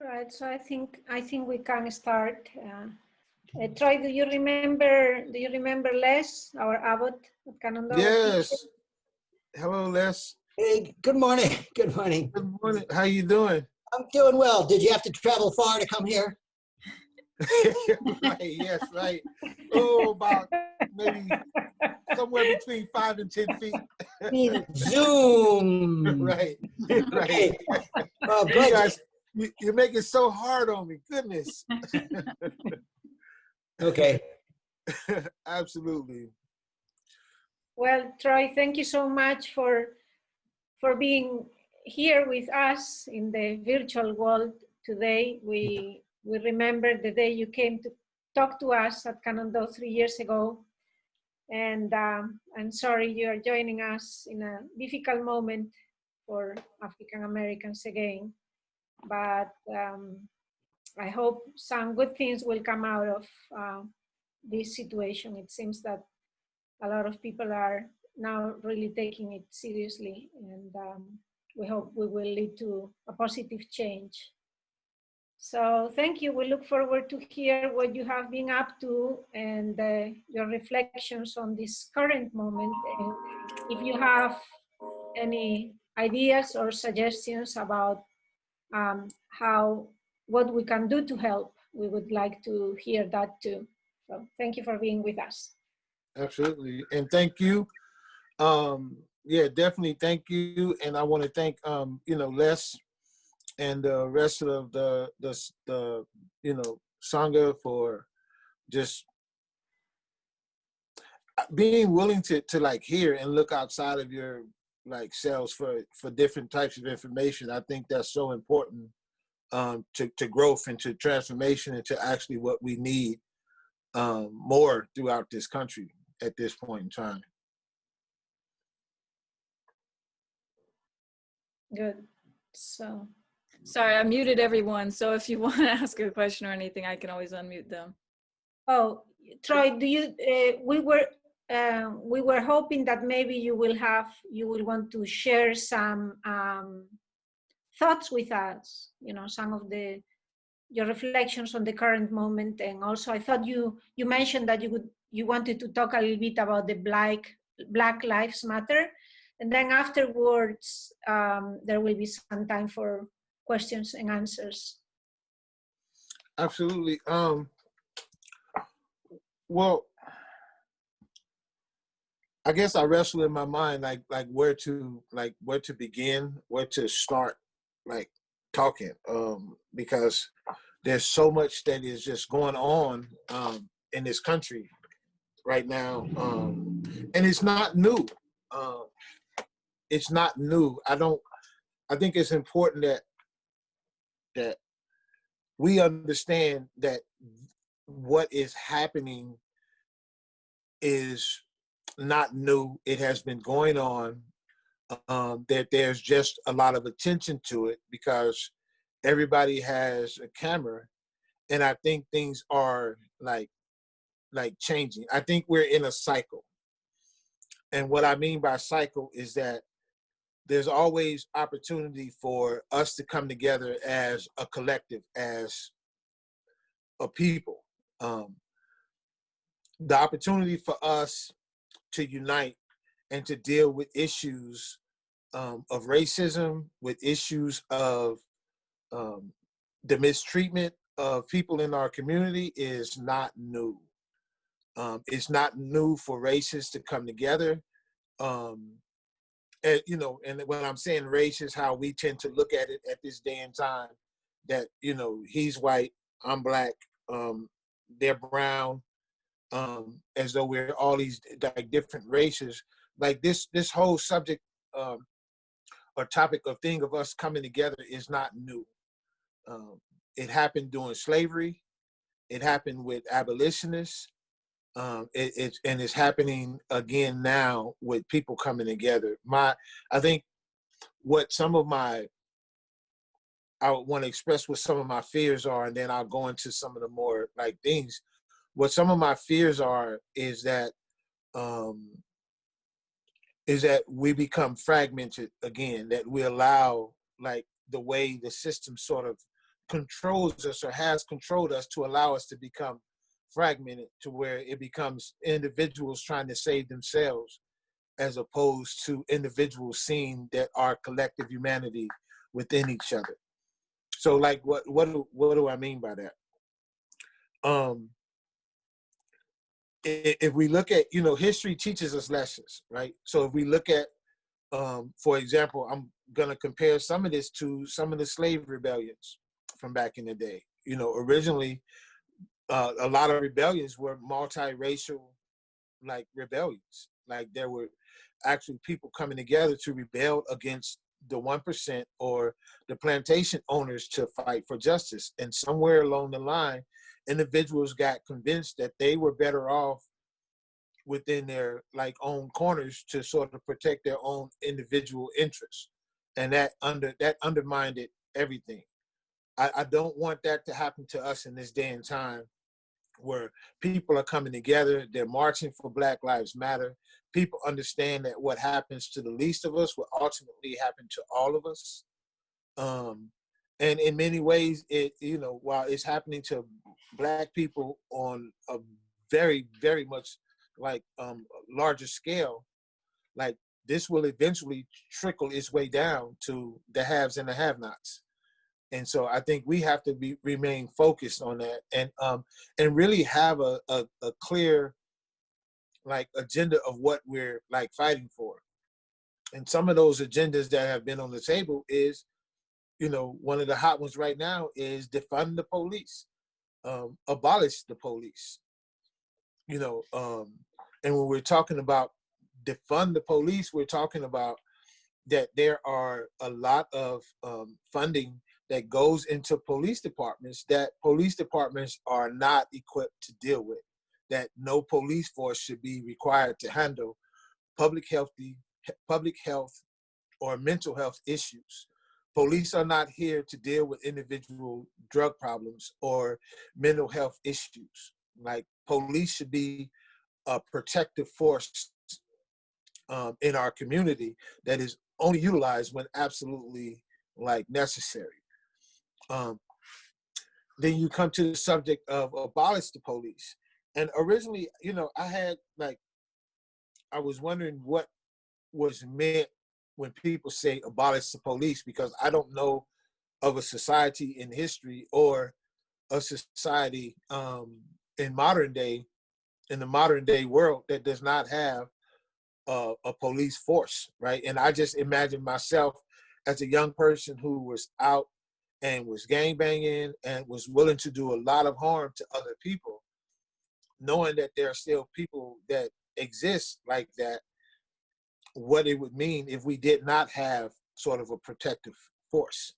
Right. So I think we can start. Troy, do you remember Les, our abbot at Kannon Do, our teacher? Yes. Hello, Les. Hey, good morning. Good morning. Good morning. How you doing? I'm doing well. Did you have to travel far to come here? Right. Yes. Right. Oh, about maybe somewhere between 5 and 10 feet. Zoom. Right. Right. Okay. Well, You good. guys, you're making it so hard on me. Goodness. Okay. Absolutely. Well, Troy, thank you so much for being here with us in the virtual world today. We remember the day you came to talk to us at Kannon Do 3 years ago, and I'm sorry you are joining us in a difficult moment for African Americans again. But I hope some good things will come out of this situation. It seems that a lot of people are now really taking it seriously, and we hope we will lead to a positive change. So thank you. We look forward to hear what you have been up to and your reflections on this current moment. And if you have any ideas or suggestions about what we can do to help, we would like to hear that too. So thank you for being with us. Absolutely. And thank you. Yeah, definitely thank you. And I want to thank Les and the rest of the Sangha for just being willing to like hear and look outside of your like selves for different types of information. I think that's so important to growth and to transformation and to actually what we need more throughout this country at this point in time. Good. So, Sorry, I muted everyone. So if you want to ask a question or anything, I can always unmute them. oh, Troy, we were hoping that maybe you will want to share some thoughts with us, some of your reflections on the current moment. And also I thought you mentioned that you wanted to talk a little bit about the Black Lives Matter. And then afterwards, there will be some time for questions and answers. Absolutely. Well, I guess I wrestle in my mind like where to begin, where to start like talking, because there's so much that is just going on in this country right now, and it's not new. It's not new. I think it's important that we understand that what is happening is not new. It has been going on. That there's just a lot of attention to it because everybody has a camera, and I think things are like changing. I think we're in a cycle, and what I mean by cycle is that there's always opportunity for us to come together as a collective, as a people. The opportunity for us to unite and to deal with issues of racism, with issues of the mistreatment of people in our community is not new. It's not new for races to come together. And, and when I'm saying race is how we tend to look at it at this day and time, that, he's white, I'm black, they're brown, as though we're all these like different races. Like this whole subject or topic of thing of us coming together is not new. It happened during slavery. It happened with abolitionists. It's happening again now with people coming together. I think what I want to express what some of my fears are, and then I'll go into some of the more like things. What some of my fears are is that we become fragmented again, that we allow like the way the system sort of controls us or has controlled us to allow us to become fragmented, to where it becomes individuals trying to save themselves as opposed to individuals seeing that our collective humanity within each other. So like what do I mean by that? If we look at, history teaches us lessons, right? So if we look at, for example, I'm going to compare some of this to some of the slave rebellions from back in the day. Originally, a lot of rebellions were multiracial, like rebellions. Like there were actually people coming together to rebel against the 1% or the plantation owners to fight for justice. And somewhere along the line, individuals got convinced that they were better off within their own corners to sort of protect their own individual interests. And that undermined everything. I don't want that to happen to us in this day and time, where people are coming together, they're marching for Black Lives Matter. People understand that what happens to the least of us will ultimately happen to all of us. And in many ways, while it's happening to Black people on a very, very much larger scale, this will eventually trickle its way down to the haves and the have-nots. And so I think we have to remain focused on that and really have a clear agenda of what we're fighting for. And some of those agendas that have been on the table is, one of the hot ones right now is defund the police, abolish the police. And when we're talking about defund the police, we're talking about that there are a lot of funding that goes into police departments that police departments are not equipped to deal with, that no police force should be required to handle public health or mental health issues. Police are not here to deal with individual drug problems or mental health issues. Police should be a protective force in our community that is only utilized when absolutely necessary. Then you come to the subject of abolish the police. And originally, I was wondering what was meant when people say abolish the police, because I don't know of a society in history or a society in the modern day world that does not have a police force, right? And I just imagine myself as a young person who was out and was gangbanging and was willing to do a lot of harm to other people, knowing that there are still people that exist like that, what it would mean if we did not have sort of a protective force.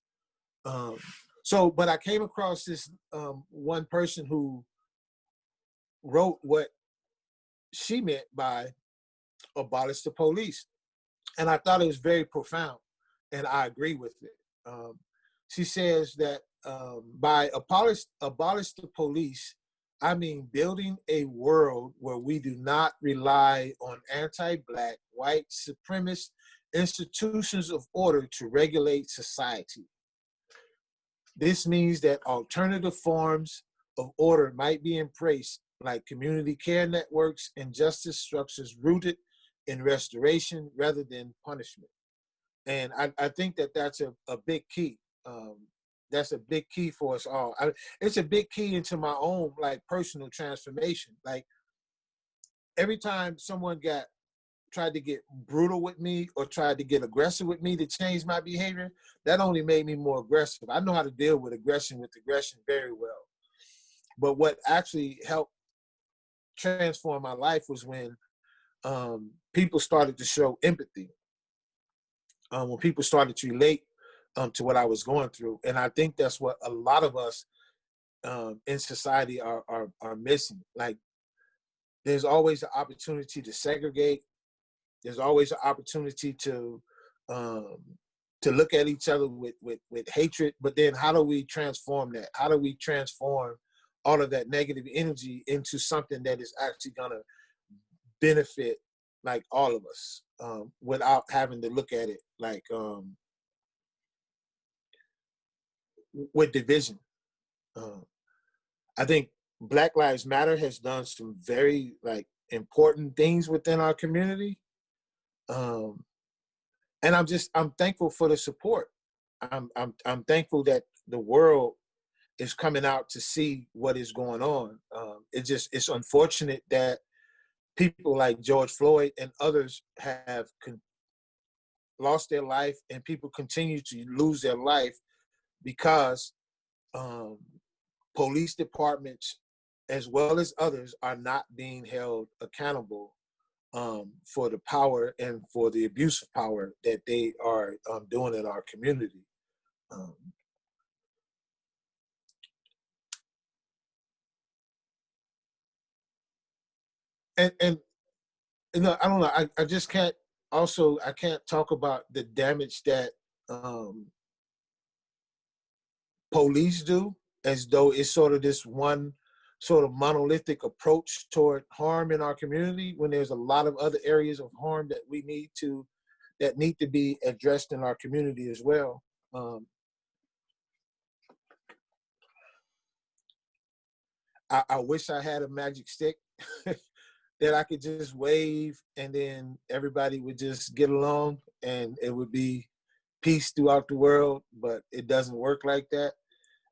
But I came across this one person who wrote what she meant by abolish the police. And I thought it was very profound, and I agree with it. She says that by abolish the police, I mean building a world where we do not rely on anti-Black, white supremacist institutions of order to regulate society. This means that alternative forms of order might be embraced, like community care networks and justice structures rooted in restoration rather than punishment. And I think that that's a big key. That's a big key for us all. It's a big key into my own personal transformation. Every time someone tried to get brutal with me or tried to get aggressive with me to change my behavior, that only made me more aggressive. I know how to deal with aggression very well. But what actually helped transform my life was when people started to show empathy, when people started to relate to what I was going through. And I think that's what a lot of us in society are missing. There's always an opportunity to segregate. There's always an opportunity to look at each other with hatred. But then how do we transform that? How do we transform all of that negative energy into something that is actually going to benefit all of us without having to look at it with division. I think Black Lives Matter has done some very like important things within our community. And I'm thankful for the support. I'm thankful that the world is coming out to see what is going on. It's unfortunate that people like George Floyd and others have lost their life, and people continue to lose their life because police departments, as well as others, are not being held accountable for the power and for the abuse of power that they are doing in our community. And you know, I don't know. I just can't. Also, I can't talk about the damage that police do, as though it's sort of this one sort of monolithic approach toward harm in our community, when there's a lot of other areas of harm that need to be addressed in our community as well. I wish I had a magic stick that I could just wave and then everybody would just get along and it would be peace throughout the world, but it doesn't work like that.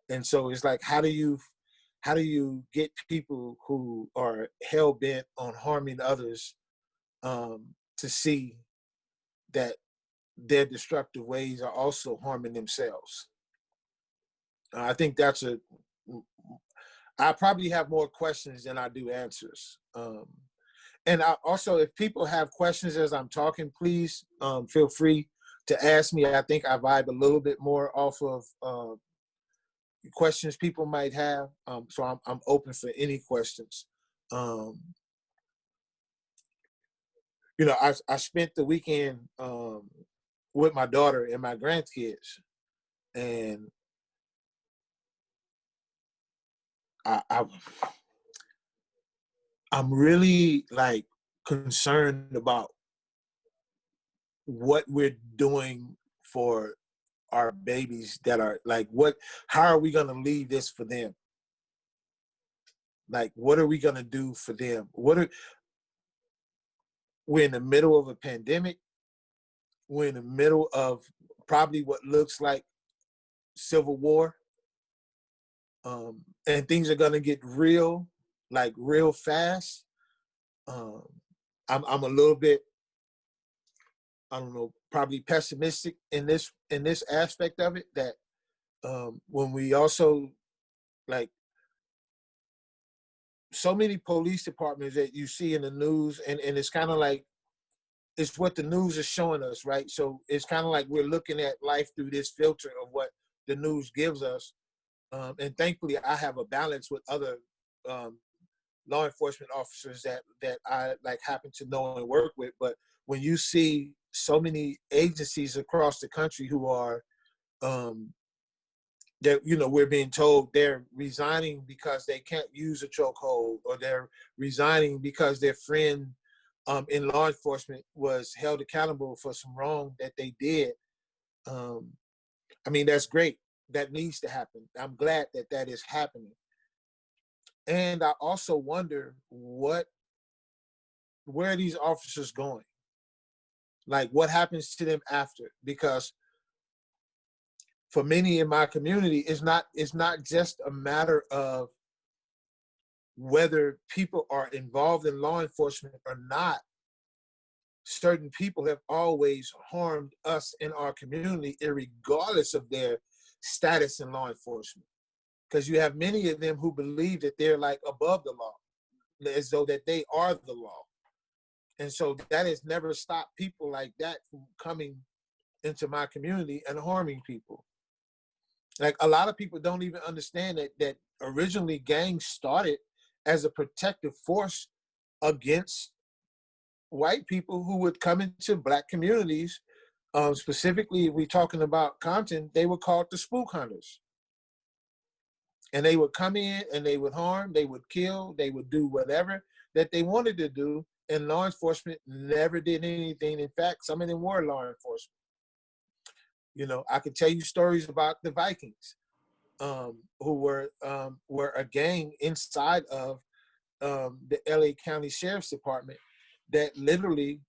And so it's like, how do you get people who are hell-bent on harming others to see that their destructive ways are also harming themselves? I think I probably have more questions than I do answers. And also, if people have questions as I'm talking, please feel free to ask me. I think I vibe a little bit more off of questions people might have. So I'm open for any questions. You know, I spent the weekend with my daughter and my grandkids, and I'm really like concerned about what we're doing for our babies that are like, how are we going to leave this for them? Like, what are we going to do for them? We're in the middle of a pandemic. We're in the middle of probably what looks like civil war. And things are going to get real fast. I'm a little bit, I don't know, probably pessimistic in this aspect of it, that when we also, like, so many police departments that you see in the news, and it's kind of like, it's what the news is showing us, right? So it's kind of like we're looking at life through this filter of what the news gives us. And thankfully, I have a balance with other law enforcement officers that I like happen to know and work with. But when you see so many agencies across the country who are that, you know, we're being told they're resigning because they can't use a chokehold, or they're resigning because their friend in law enforcement was held accountable for some wrong that they did. I mean, that's great. That needs to happen. I'm glad that is happening. And I also wonder where are these officers going? Like, what happens to them after? Because for many in my community, it's not just a matter of whether people are involved in law enforcement or not. Certain people have always harmed us in our community, regardless of their status in law enforcement. Because you have many of them who believe that they're like above the law, as though that they are the law. And so that has never stopped people like that from coming into my community and harming people. Like, a lot of people don't even understand that originally gangs started as a protective force against white people who would come into Black communities. Specifically, if we're talking about Compton, they were called the spook hunters. And they would come in and they would harm, they would kill, they would do whatever that they wanted to do. And law enforcement never did anything. In fact, some of them were law enforcement. You know, I could tell you stories about the Vikings. who were a gang inside of the LA County Sheriff's Department that literally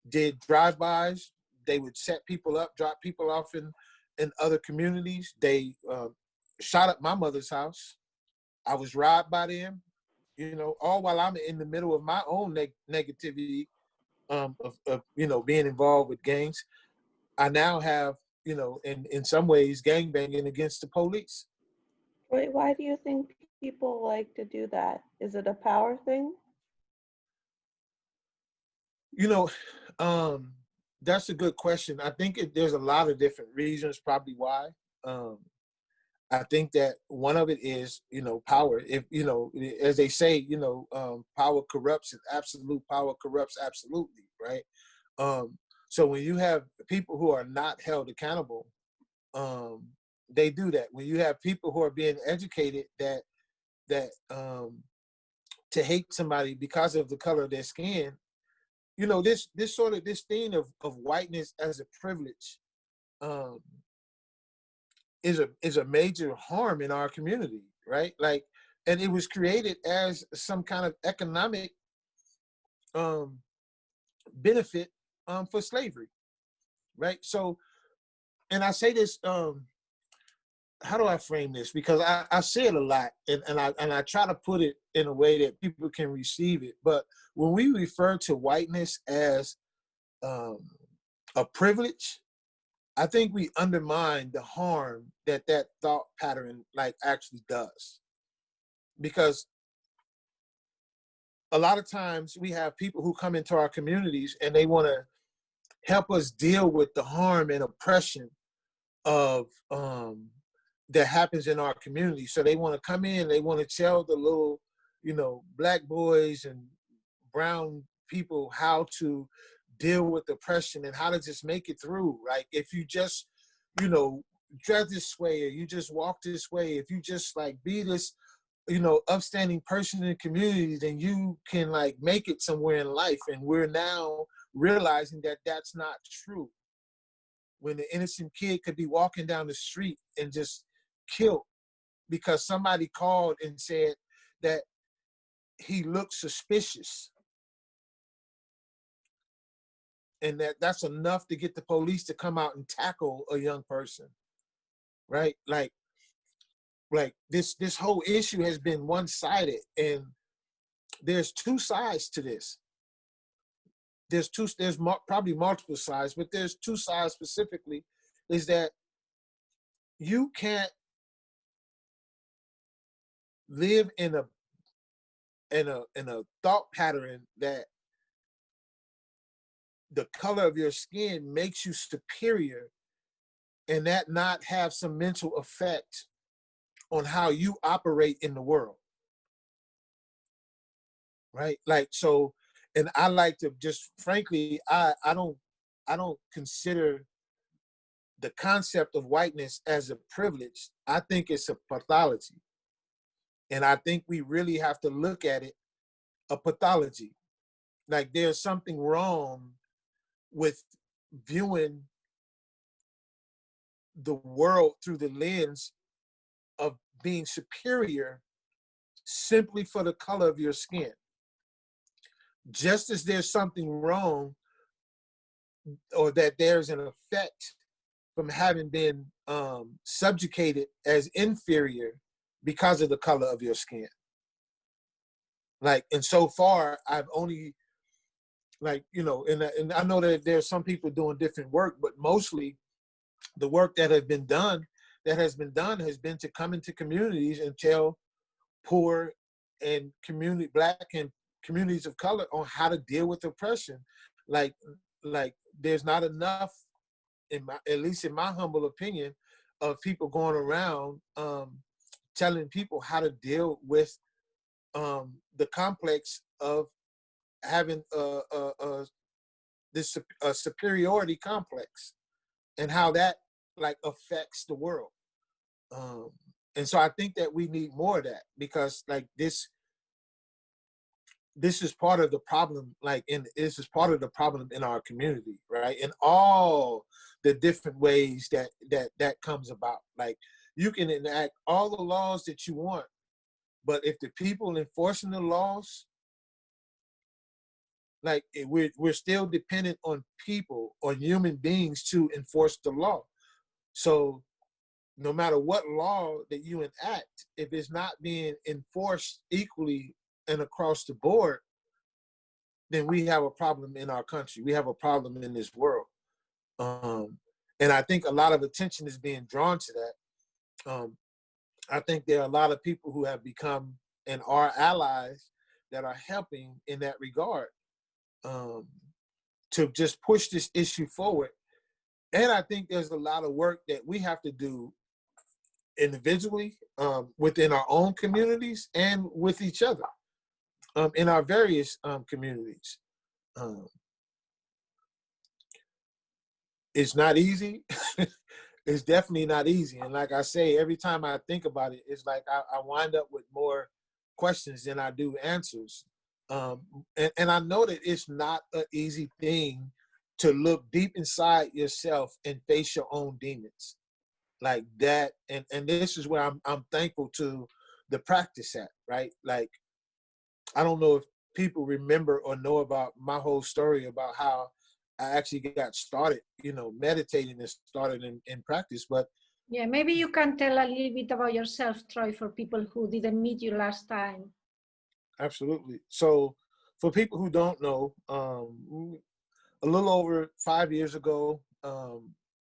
did drive-bys. They would set people up, drop people off in other communities. They shot up my mother's house. I was robbed by them, all while I'm in the middle of my own negativity of being involved with gangs. I now have, in some ways, gangbanging against the police. Wait, why do you think people like to do that? Is it a power thing? That's a good question. I think there's a lot of different reasons probably why. I think that one of it is, power. If, as they say, power corrupts and absolute power corrupts absolutely, right? So when you have people who are not held accountable, they do that. When you have people who are being educated that to hate somebody because of the color of their skin, this thing of whiteness as a privilege is a major harm in our community, right? Like, and it was created as some kind of economic benefit for slavery, right? So, and I say this, how do I frame this? Because I say it a lot, and I try to put it in a way that people can receive it. But when we refer to whiteness as a privilege, I think we undermine the harm that thought pattern actually does. Because a lot of times we have people who come into our communities and they want to help us deal with the harm and oppression of that happens in our community. So they want to come in, they want to tell the little, black boys and brown people how to deal with oppression and how to just make it through. Like, if you just, dress this way, or you just walk this way, if you just be this, upstanding person in the community, then you can make it somewhere in life. And we're now realizing that that's not true. When the innocent kid could be walking down the street and just killed because somebody called and said that he looked suspicious. And that's enough to get the police to come out and tackle a young person, right? Like this whole issue has been one-sided, and there's two sides to this. There's probably multiple sides, but there's two sides specifically, is that you can't live in a thought pattern that the color of your skin makes you superior, and that not have some mental effect on how you operate in the world, right? So, and I like to just, frankly, I don't consider the concept of whiteness as a privilege. I think it's a pathology. And I think we really have to look at it, a pathology. Like, there's something wrong with viewing the world through the lens of being superior simply for the color of your skin. Just as there's something wrong, or that there's an effect from having been subjugated as inferior because of the color of your skin. And so far, I've only, and I know that there's some people doing different work, but mostly the work that has been done has been to come into communities and tell poor and black and communities of color on how to deal with oppression. Like there's not enough, at least in my humble opinion, of people going around telling people how to deal with the complex of having this superiority complex, and how that affects the world. And so I think that we need more of that, because this is part of the problem, this is part of the problem in our community, right? In all the different ways that comes about. Like, you can enact all the laws that you want, but if the people enforcing the laws, like, we're still dependent on people, on human beings to enforce the law. So no matter what law that you enact, if it's not being enforced equally and across the board, then we have a problem in our country. We have a problem in this world. And I think a lot of attention is being drawn to that. I think there are a lot of people who have become and are allies that are helping in that regard, to just push this issue forward. And I think there's a lot of work that we have to do individually, within our own communities and with each other, in our various communities. It's not easy. It's definitely not easy. And like I say, every time I think about it, it's like I wind up with more questions than I do answers. And I know that it's not an easy thing to look deep inside yourself and face your own demons like that. And this is where I'm thankful to the practice at, right? Like, I don't know if people remember or know about my whole story about how I actually got started, meditating and started in practice. But Yeah, maybe you can tell a little bit about yourself, Troy, for people who didn't meet you last time. absolutely. So for people who don't know, a little over 5 years ago,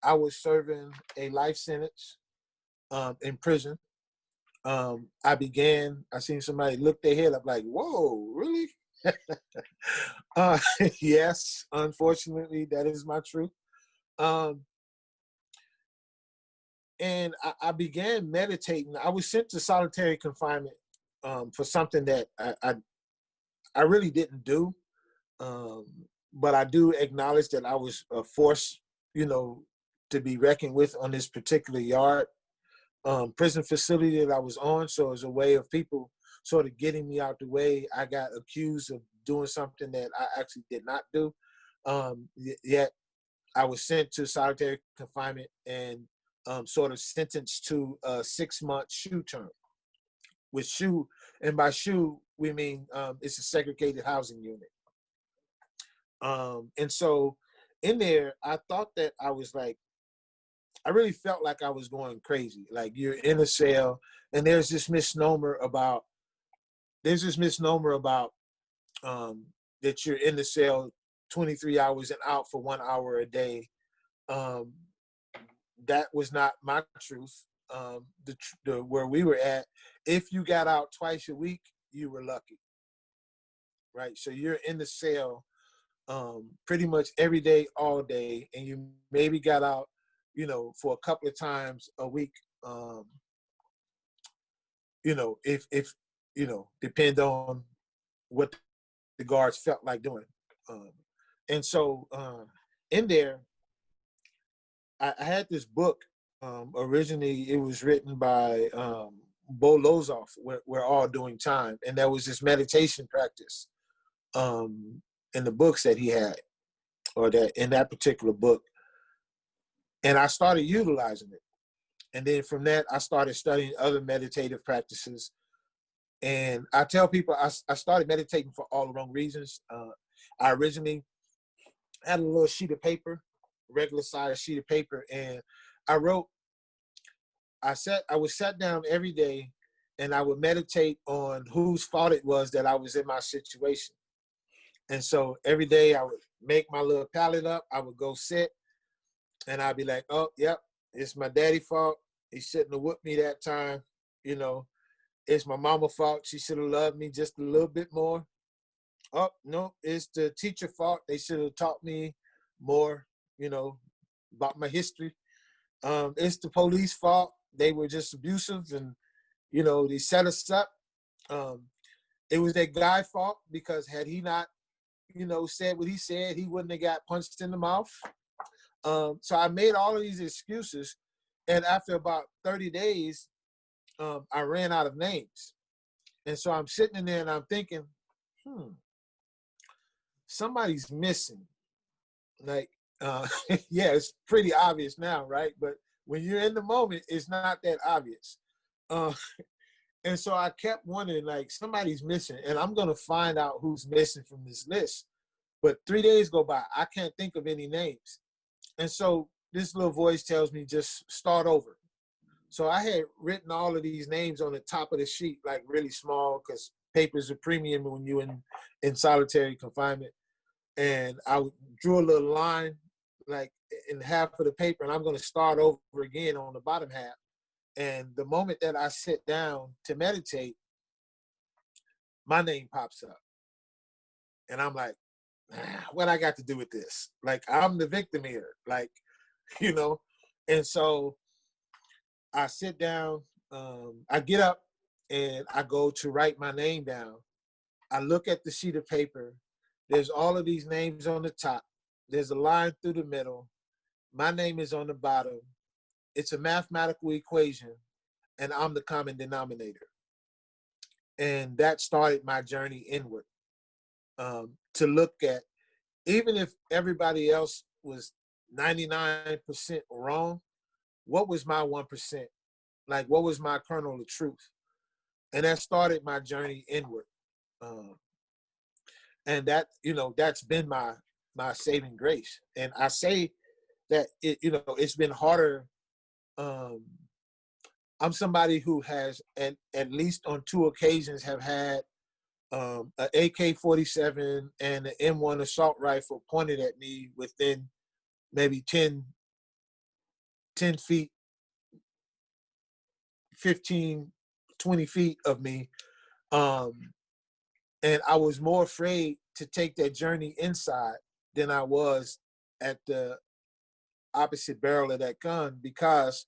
I was serving a life sentence in prison. I seen somebody look their head up like, whoa, really? Yes, unfortunately, that is my truth. And I began meditating. I was sent to solitary confinement for something that I really didn't do. But I do acknowledge that I was a force, to be reckoned with on this particular yard prison facility that I was on. So as a way of people sort of getting me out the way, I got accused of doing something that I actually did not do. Yet I was sent to solitary confinement and sort of sentenced to a 6-month SHU term. With SHU, and by SHU, we mean it's a segregated housing unit. And so in there, I thought that I really felt like I was going crazy. Like, you're in a cell, and there's this misnomer about that you're in the cell 23 hours and out for 1 hour a day. That was not my truth. Where we were at, if you got out twice a week, you were lucky, right? So you're in the cell pretty much every day, all day, and you maybe got out, for a couple of times a week. If depend on what the guards felt like doing. And so in there, I had this book. Originally, it was written by Bo Lozoff, We're All Doing Time. And there was this meditation practice in the books that he had, or that in that particular book. And I started utilizing it. And then from that, I started studying other meditative practices. And I tell people I started meditating for all the wrong reasons. I originally had a little sheet of paper, regular size sheet of paper, and I would sit down every day and I would meditate on whose fault it was that I was in my situation. And so every day I would make my little palette up, I would go sit, and I'd be like, oh, yep, it's my daddy's fault. He shouldn't have whipped me that time. It's my mama's fault. She should have loved me just a little bit more. Oh, no, it's the teacher's fault. They should have taught me more, about my history. It's the police fault. They were just abusive, and, they set us up. It was that guy's fault, because had he not, said what he said, he wouldn't have got punched in the mouth. So I made all of these excuses. And after about 30 days, I ran out of names. And so I'm sitting in there and I'm thinking, somebody's missing. Like, yeah, it's pretty obvious now, right? But when you're in the moment, it's not that obvious. Uh, and so I kept wondering, like, somebody's missing, and I'm gonna find out who's missing from this list. But 3 days go by, I can't think of any names. And so this little voice tells me just start over. So I had written all of these names on the top of the sheet, like really small, because paper's a premium when you're in solitary confinement. And I drew a little line, like in half of the paper, and I'm going to start over again on the bottom half. And the moment that I sit down to meditate, my name pops up. And I'm like, what I got to do with this? Like, I'm the victim here, like, you know? And so I sit down, I get up and I go to write my name down. I look at the sheet of paper. There's all of these names on the top. There's a line through the middle. My name is on the bottom. It's a mathematical equation, and I'm the common denominator. And that started my journey inward, to look at, even if everybody else was 99% wrong, what was my 1%? Like, what was my kernel of truth? And that started my journey inward. And that, that's been my saving grace. And I say that it's been harder. I'm somebody who has at least on 2 occasions have had an AK-47 and an M1 assault rifle pointed at me within maybe 10 feet, 15, 20 feet of me. And I was more afraid to take that journey inside than I was at the opposite barrel of that gun, because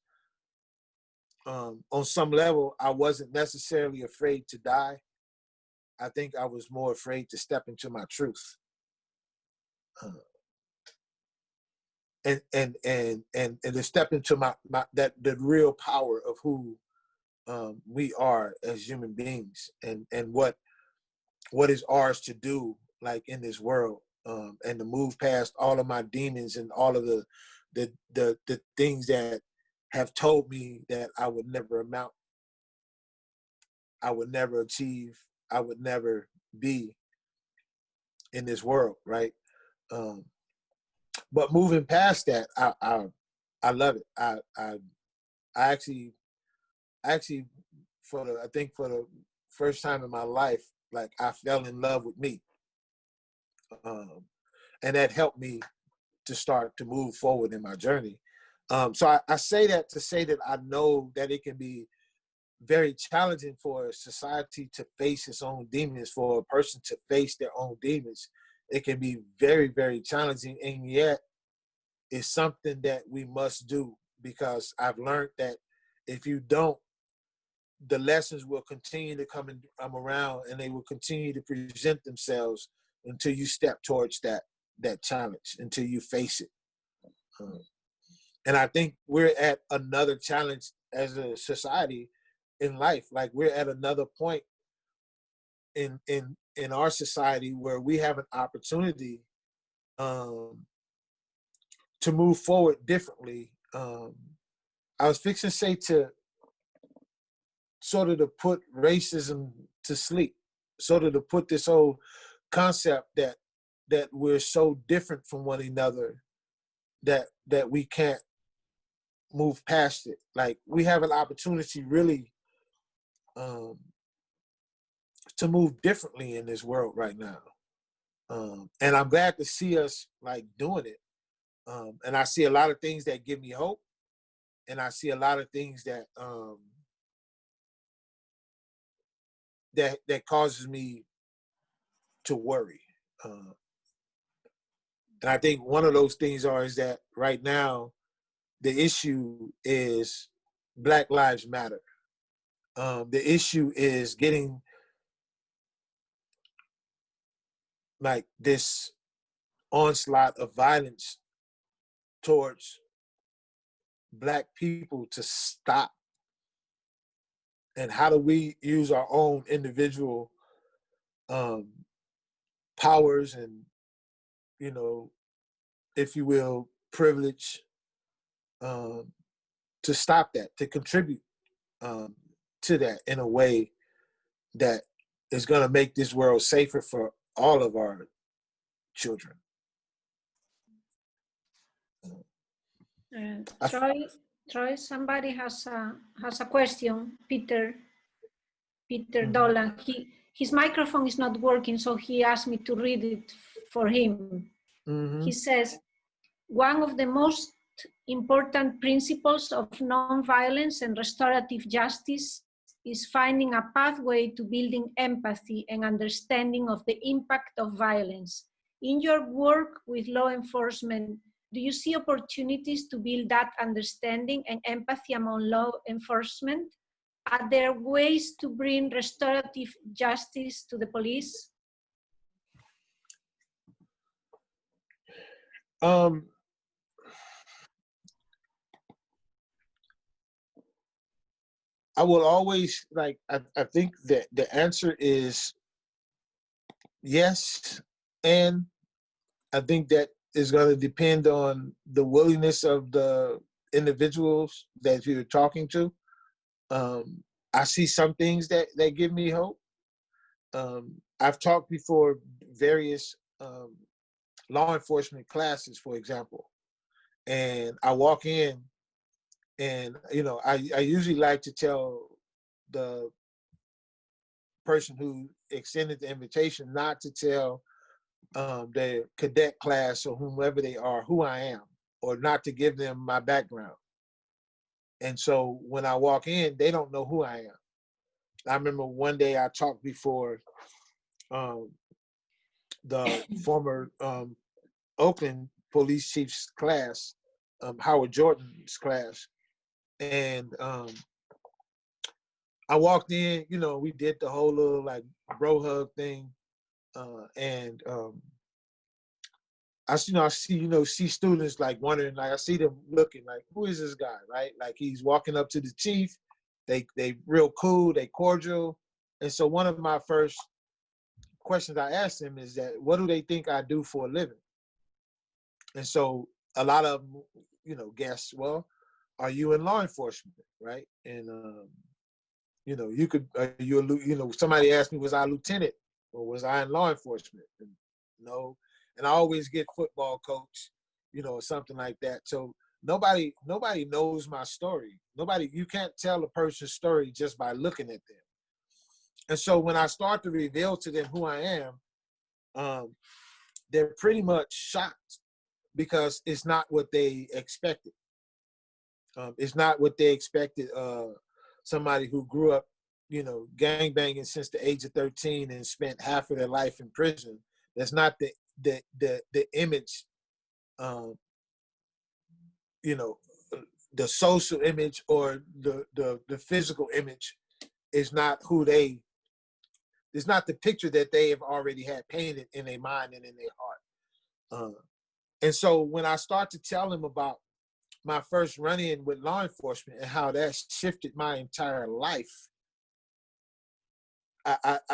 on some level, I wasn't necessarily afraid to die. I think I was more afraid to step into my truth. And to step into my the real power of who we are as human beings, and what is ours to do, like, in this world, and to move past all of my demons and all of the things that have told me that I would never amount, I would never achieve, I would never be in this world, right? But moving past that, I love it. I actually for the first time in my life, like, I fell in love with me, and that helped me to start to move forward in my journey. So I say that to say that I know that it can be very challenging for society to face its own demons, for a person to face their own demons. It can be very, very challenging, and yet it's something that we must do, because I've learned that if you don't, the lessons will continue to come around, and they will continue to present themselves until you step towards that challenge, until you face it. And I think we're at another challenge as a society in life. Like, we're at another point in our society where we have an opportunity to move forward differently. I was fixing to say, to sort of to put racism to sleep, sort of to put this whole concept that we're so different from one another that we can't move past it. Like, we have an opportunity really to move differently in this world right now. And I'm glad to see us, like, doing it. And I see a lot of things that give me hope, and I see a lot of things that that causes me to worry. And I think one of those things is that right now the issue is Black Lives Matter. The issue is getting, like, this onslaught of violence towards Black people to stop. And how do we use our own individual powers and, you know, if you will, privilege to stop that, to contribute to that in a way that is going to make this world safer for all of our children. Troy, somebody has a question. Peter Mhm. Dolan. His microphone is not working, so he asked me to read it for him. Mhm. He says, one of the most important principles of nonviolence and restorative justice is finding a pathway to building empathy and understanding of the impact of violence. In your work with law enforcement, do you see opportunities to build that understanding and empathy among law enforcement? Are there ways to bring restorative justice to the police? I will always like. I think that the answer is yes, and I think that is going to depend on the willingness of the individuals that you're talking to. I see some things that give me hope. I've talked before various law enforcement classes, for example, and I walk in, and you know, I usually like to tell the person who extended the invitation not to tell the cadet class or whomever they are who I am, or not to give them my background. And so when I walk in, they don't know who I am. I remember one day I talked before the former Oakland police chief's class, Howard Jordan's class, and I walked in. You know, we did the whole little like bro hug thing, and I see students like wondering, like I see them looking like, who is this guy, right? Like he's walking up to the chief. They real cool, they cordial, and so one of my first questions I asked them is that, what do they think I do for a living? And so a lot of them, you know, guess, well, are you in law enforcement, right? And you know, you could, you know, somebody asked me, was I a lieutenant or was I in law enforcement? And no, and I always get football coach, you know, or something like that. So nobody knows my story. You can't tell a person's story just by looking at them. And so when I start to reveal to them who I am, they're pretty much shocked because it's not what they expected. It's not what they expected. Somebody who grew up, you know, gangbanging since the age of 13 and spent half of their life in prison. That's not the image, you know, the social image or the physical image is not who they. It's not the picture that they have already had painted in their mind and in their heart. And so when I start to tell them about my first run-in with law enforcement and how that shifted my entire life, I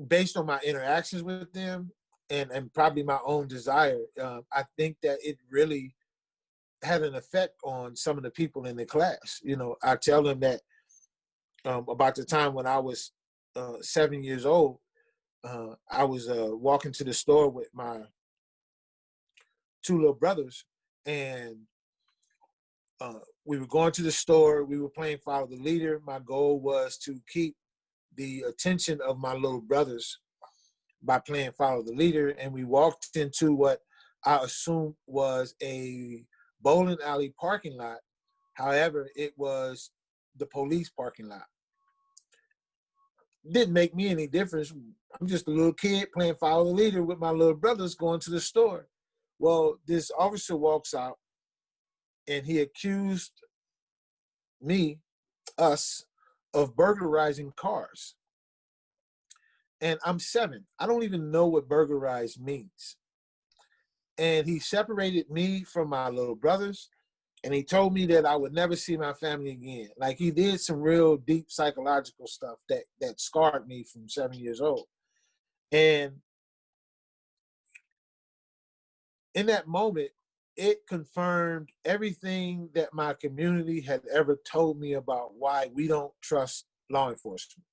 based on my interactions with them and probably my own desire, I think that it really had an effect on some of the people in the class. You know, I tell them that about the time when I was 7 years old, I was walking to the store with my two little brothers, and we were going to the store. We were playing Follow the Leader. My goal was to keep the attention of my little brothers by playing Follow the Leader, and we walked into what I assumed was a bowling alley parking lot. However, it was the police parking lot. Didn't make me any difference. I'm just a little kid playing Follow the Leader with my little brothers going to the store. Well, this officer walks out and he accused us, of burglarizing cars. And I'm 7. I don't even know what burglarize means. And he separated me from my little brothers, and he told me that I would never see my family again. Like, he did some real deep psychological stuff that scarred me from 7 years old. And in that moment, it confirmed everything that my community had ever told me about why we don't trust law enforcement.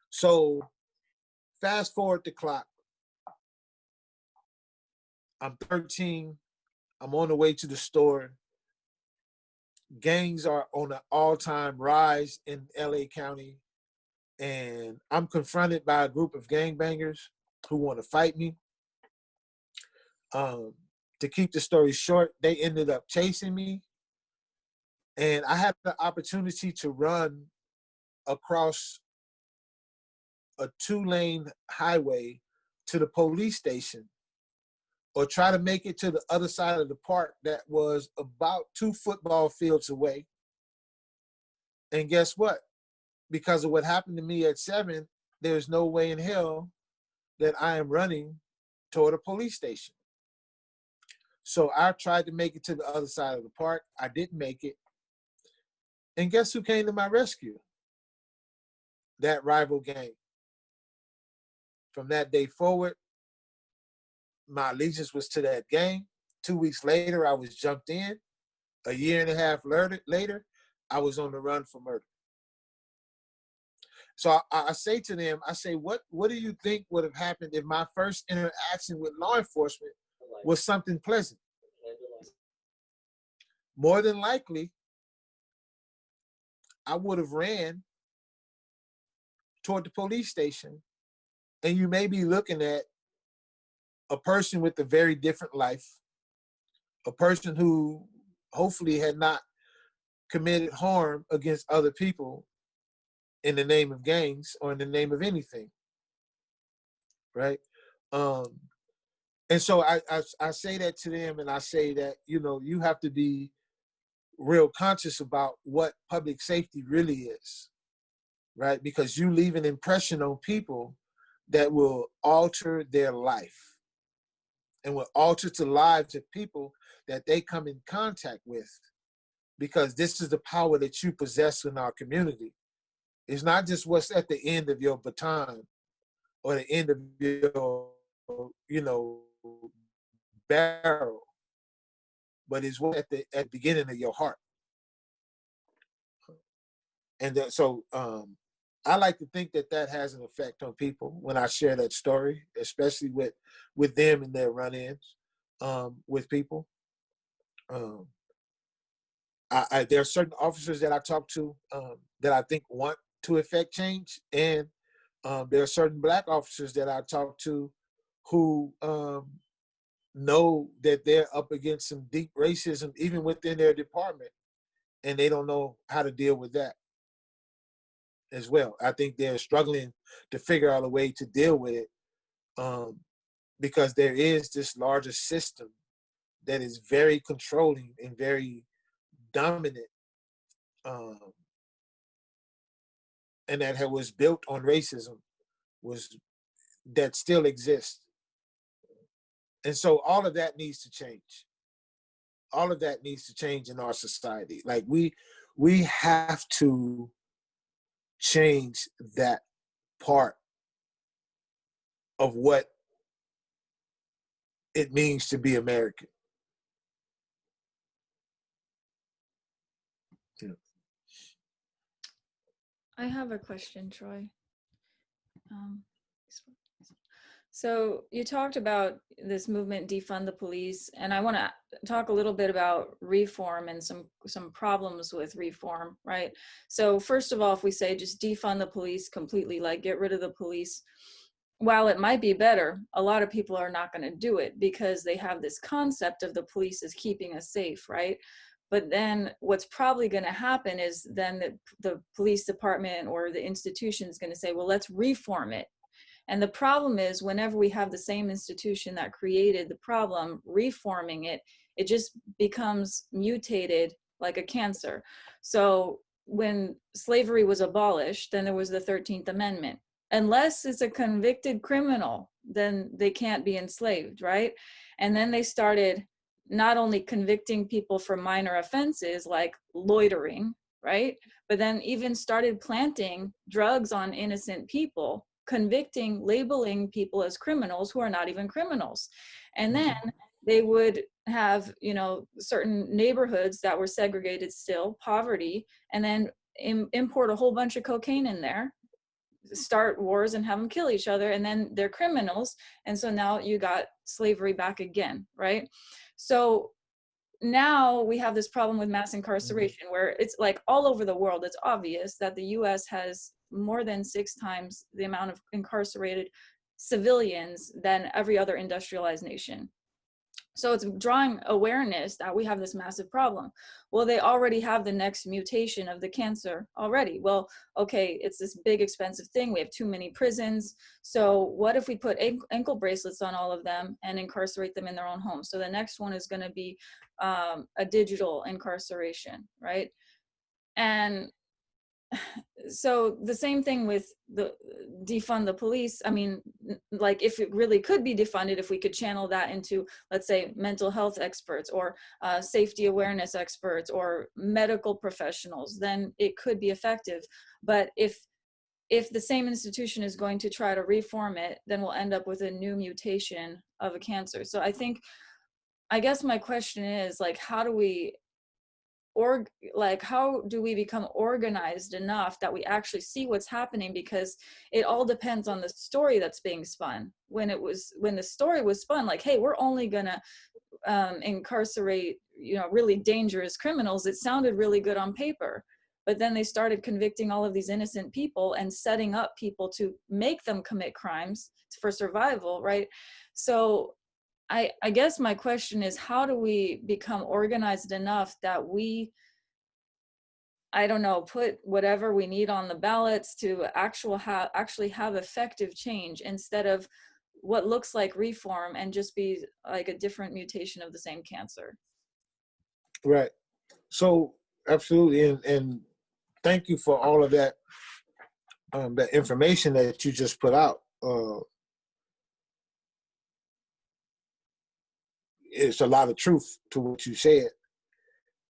So fast forward the clock. I'm 13. I'm on the way to the store. Gangs are on an all-time rise in LA County. And I'm confronted by a group of gangbangers who want to fight me. To keep the story short, they ended up chasing me. And I had the opportunity to run across a 2-lane highway to the police station, or try to make it to the other side of the park that was about 2 football fields away. And guess what? Because of what happened to me at 7, there's no way in hell that I am running toward a police station. So I tried to make it to the other side of the park. I didn't make it. And guess who came to my rescue? That rival gang. From that day forward, my allegiance was to that gang. 2 weeks later, I was jumped in. A year and a half later, I was on the run for murder. So I say to them, I say, what do you think would have happened if my first interaction with law enforcement was something pleasant? More than likely, I would have ran toward the police station, and you may be looking at a person with a very different life, a person who hopefully had not committed harm against other people in the name of gangs or in the name of anything, right? And so I say that to them, and I say that, you have to be real conscious about what public safety really is, right? Because you leave an impression on people that will alter their life and will alter the lives of people that they come in contact with, because this is the power that you possess in our community. It's not just what's at the end of your baton or the end of your, barrel, but it's what at the beginning of your heart. And so I like to think that has an effect on people when I share that story, especially with them and their run-ins with people. There are certain officers that I talk to that I think want to effect change, and there are certain Black officers that I talk to who know that they're up against some deep racism even within their department, and they don't know how to deal with that as well. I think they're struggling to figure out a way to deal with it because there is this larger system that is very controlling and very dominant, and that was built on racism, that still exists. And so all of that needs to change. All of that needs to change in our society. Like we have to change that part of what it means to be American. Yeah. I have a question, Troy. So you talked about this movement, defund the police, and I want to talk a little bit about reform and some problems with reform, right? So first of all, if we say just defund the police completely, like get rid of the police, while it might be better, a lot of people are not going to do it because they have this concept of the police as keeping us safe, right? But then what's probably going to happen is then the police department or the institution is going to say, well, let's reform it. And the problem is whenever we have the same institution that created the problem, reforming it, it just becomes mutated like a cancer. So when slavery was abolished, then there was the 13th Amendment. Unless it's a convicted criminal, then they can't be enslaved, right? And then they started not only convicting people for minor offenses like loitering, right? But then even started planting drugs on innocent people convicting, labeling people as criminals who are not even criminals. And then they would have, you know, certain neighborhoods that were segregated still, poverty, and then import a whole bunch of cocaine in there, start wars and have them kill each other, and then they're criminals. And so now you got slavery back again, right? So now we have this problem with mass incarceration, where it's like all over the world, it's obvious that the US has more than 6 times the amount of incarcerated civilians than every other industrialized nation. So it's drawing awareness that we have this massive problem. Well, they already have the next mutation of the cancer already. Well, okay, it's this big expensive thing. We have too many prisons. So what if we put ankle bracelets on all of them and incarcerate them in their own homes? So the next one is going to be a digital incarceration, right? And so the same thing with the defund the police. I mean, like, if it really could be defunded, if we could channel that into, let's say, mental health experts or safety awareness experts or medical professionals, then it could be effective. But if the same institution is going to try to reform it, then we'll end up with a new mutation of a cancer. So I guess my question is, like, how do we become organized enough that we actually see what's happening? Because it all depends on the story that's being spun. When the story was spun, like, hey, we're only gonna incarcerate, you know, really dangerous criminals, it sounded really good on paper. But then they started convicting all of these innocent people and setting up people to make them commit crimes for survival, right? So I guess my question is, how do we become organized enough that we, I don't know, put whatever we need on the ballots to actually have effective change, instead of what looks like reform and just be like a different mutation of the same cancer? Right. So absolutely, and thank you for all of that that information that you just put out. It's a lot of truth to what you said.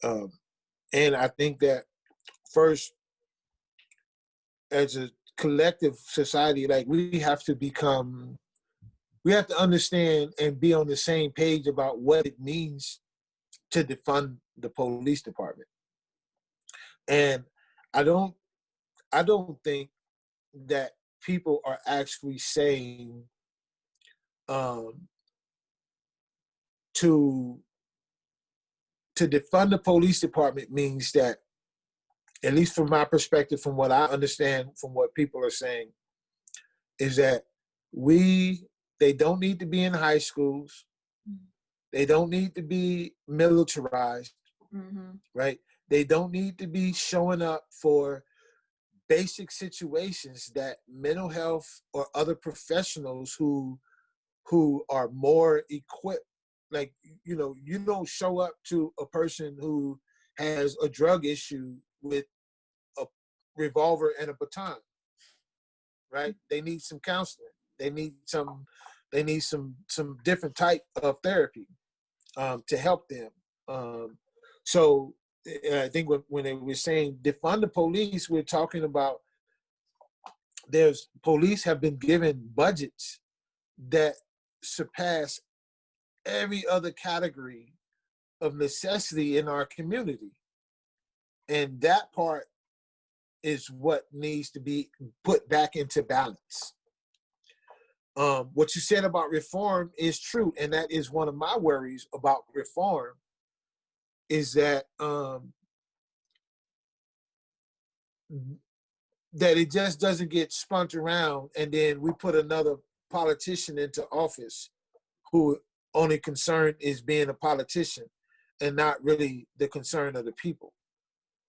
And I think that first, as a collective society, like, we have to understand and be on the same page about what it means to defund the police department. And I don't think that people are actually saying to defund the police department means that, at least from my perspective, from what I understand, from what people are saying, is that they don't need to be in high schools. They don't need to be militarized, right? They don't need to be showing up for basic situations that mental health or other professionals who are more equipped. Like, you know, you don't show up to a person who has a drug issue with a revolver and a baton, right? They need some counseling. They need some different type of therapy to help them. So I think when they were saying defund the police, we're talking about police have been given budgets that surpass every other category of necessity in our community. And that part is what needs to be put back into balance. What you said about reform is true, and that is one of my worries about reform, is that that it just doesn't get spun around, and then we put another politician into office who only concern is being a politician and not really the concern of the people.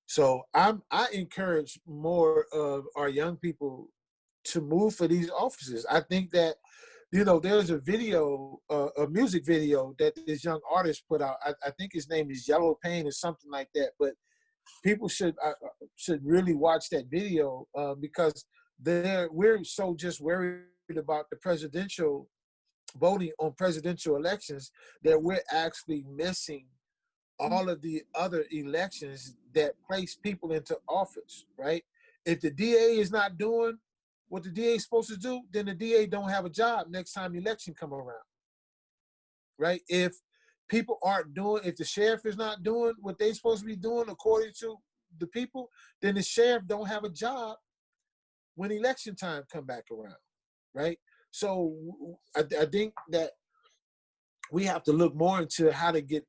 So I encourage more of our young people to move for these offices. I think that, you know, there's a video, a music video that this young artist put out. I think his name is Yellow Pain or something like that. But people should really watch that video because we're so just worried about the presidential voting on presidential elections that we're actually missing all of the other elections that place people into office, right? If the DA is not doing what the DA is supposed to do, then the DA don't have a job next time election come around, right? If people aren't doing, if the sheriff is not doing what they're supposed to be doing according to the people, then the sheriff don't have a job when election time come back around, right? So I think that we have to look more into how to get,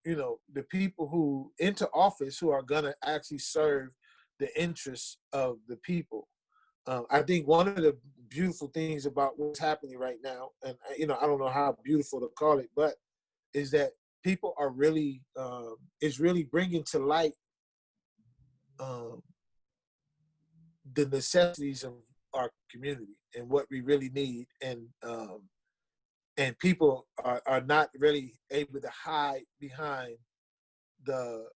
the people who into office who are gonna actually serve the interests of the people. I think one of the beautiful things about what's happening right now, and I don't know how beautiful to call it, but is that people are really, is really bringing to light the necessities of our community and what we really need, and people are not really able to hide behind the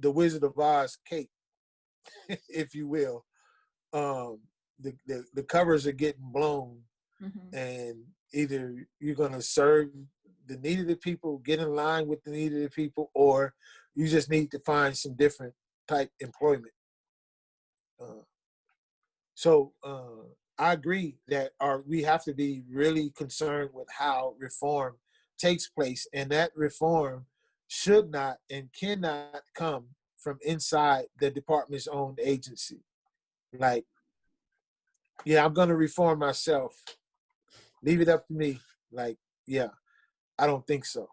Wizard of Oz cape, if you will. The covers are getting blown, and either you're gonna serve the need of the people, get in line with the need of the people, or you just need to find some different type employment. So I agree that we have to be really concerned with how reform takes place, and that reform should not and cannot come from inside the department's own agency. Like, yeah, I'm going to reform myself. Leave it up to me. Like, yeah, I don't think so.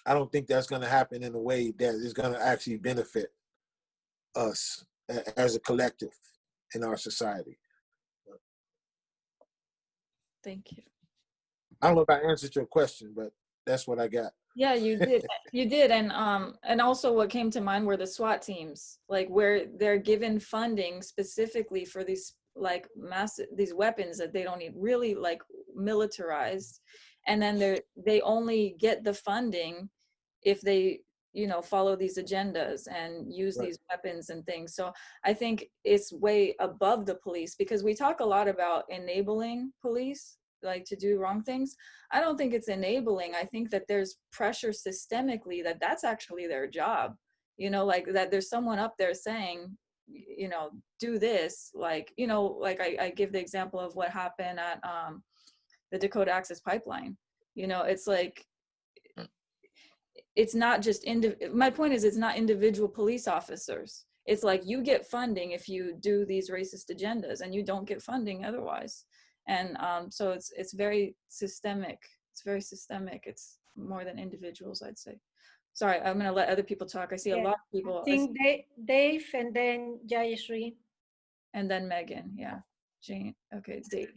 I don't think that's going to happen in a way that is going to actually benefit us as a collective in our society. Thank you. I don't know if I answered your question, but that's what I got. Yeah, you did. You did. And also what came to mind were the SWAT teams, like where they're given funding specifically for these like these weapons that they don't need, really like militarized. And then they only get the funding if they, follow these agendas and use these weapons and things. So I think it's way above the police, because we talk a lot about enabling police, like to do wrong things. I don't think it's enabling. I think that there's pressure systemically that's actually their job, like that there's someone up there saying, do this, like, like I give the example of what happened at the Dakota Access Pipeline. It's like, it's not just my point is, it's not individual police officers. It's like you get funding if you do these racist agendas, and you don't get funding otherwise. And so it's very systemic. It's very systemic. It's more than individuals, I'd say. Sorry, I'm going to let other people talk. I see a lot of people. I think Dave and then Jayashree. And then Megan, yeah. Jane, okay, Dave.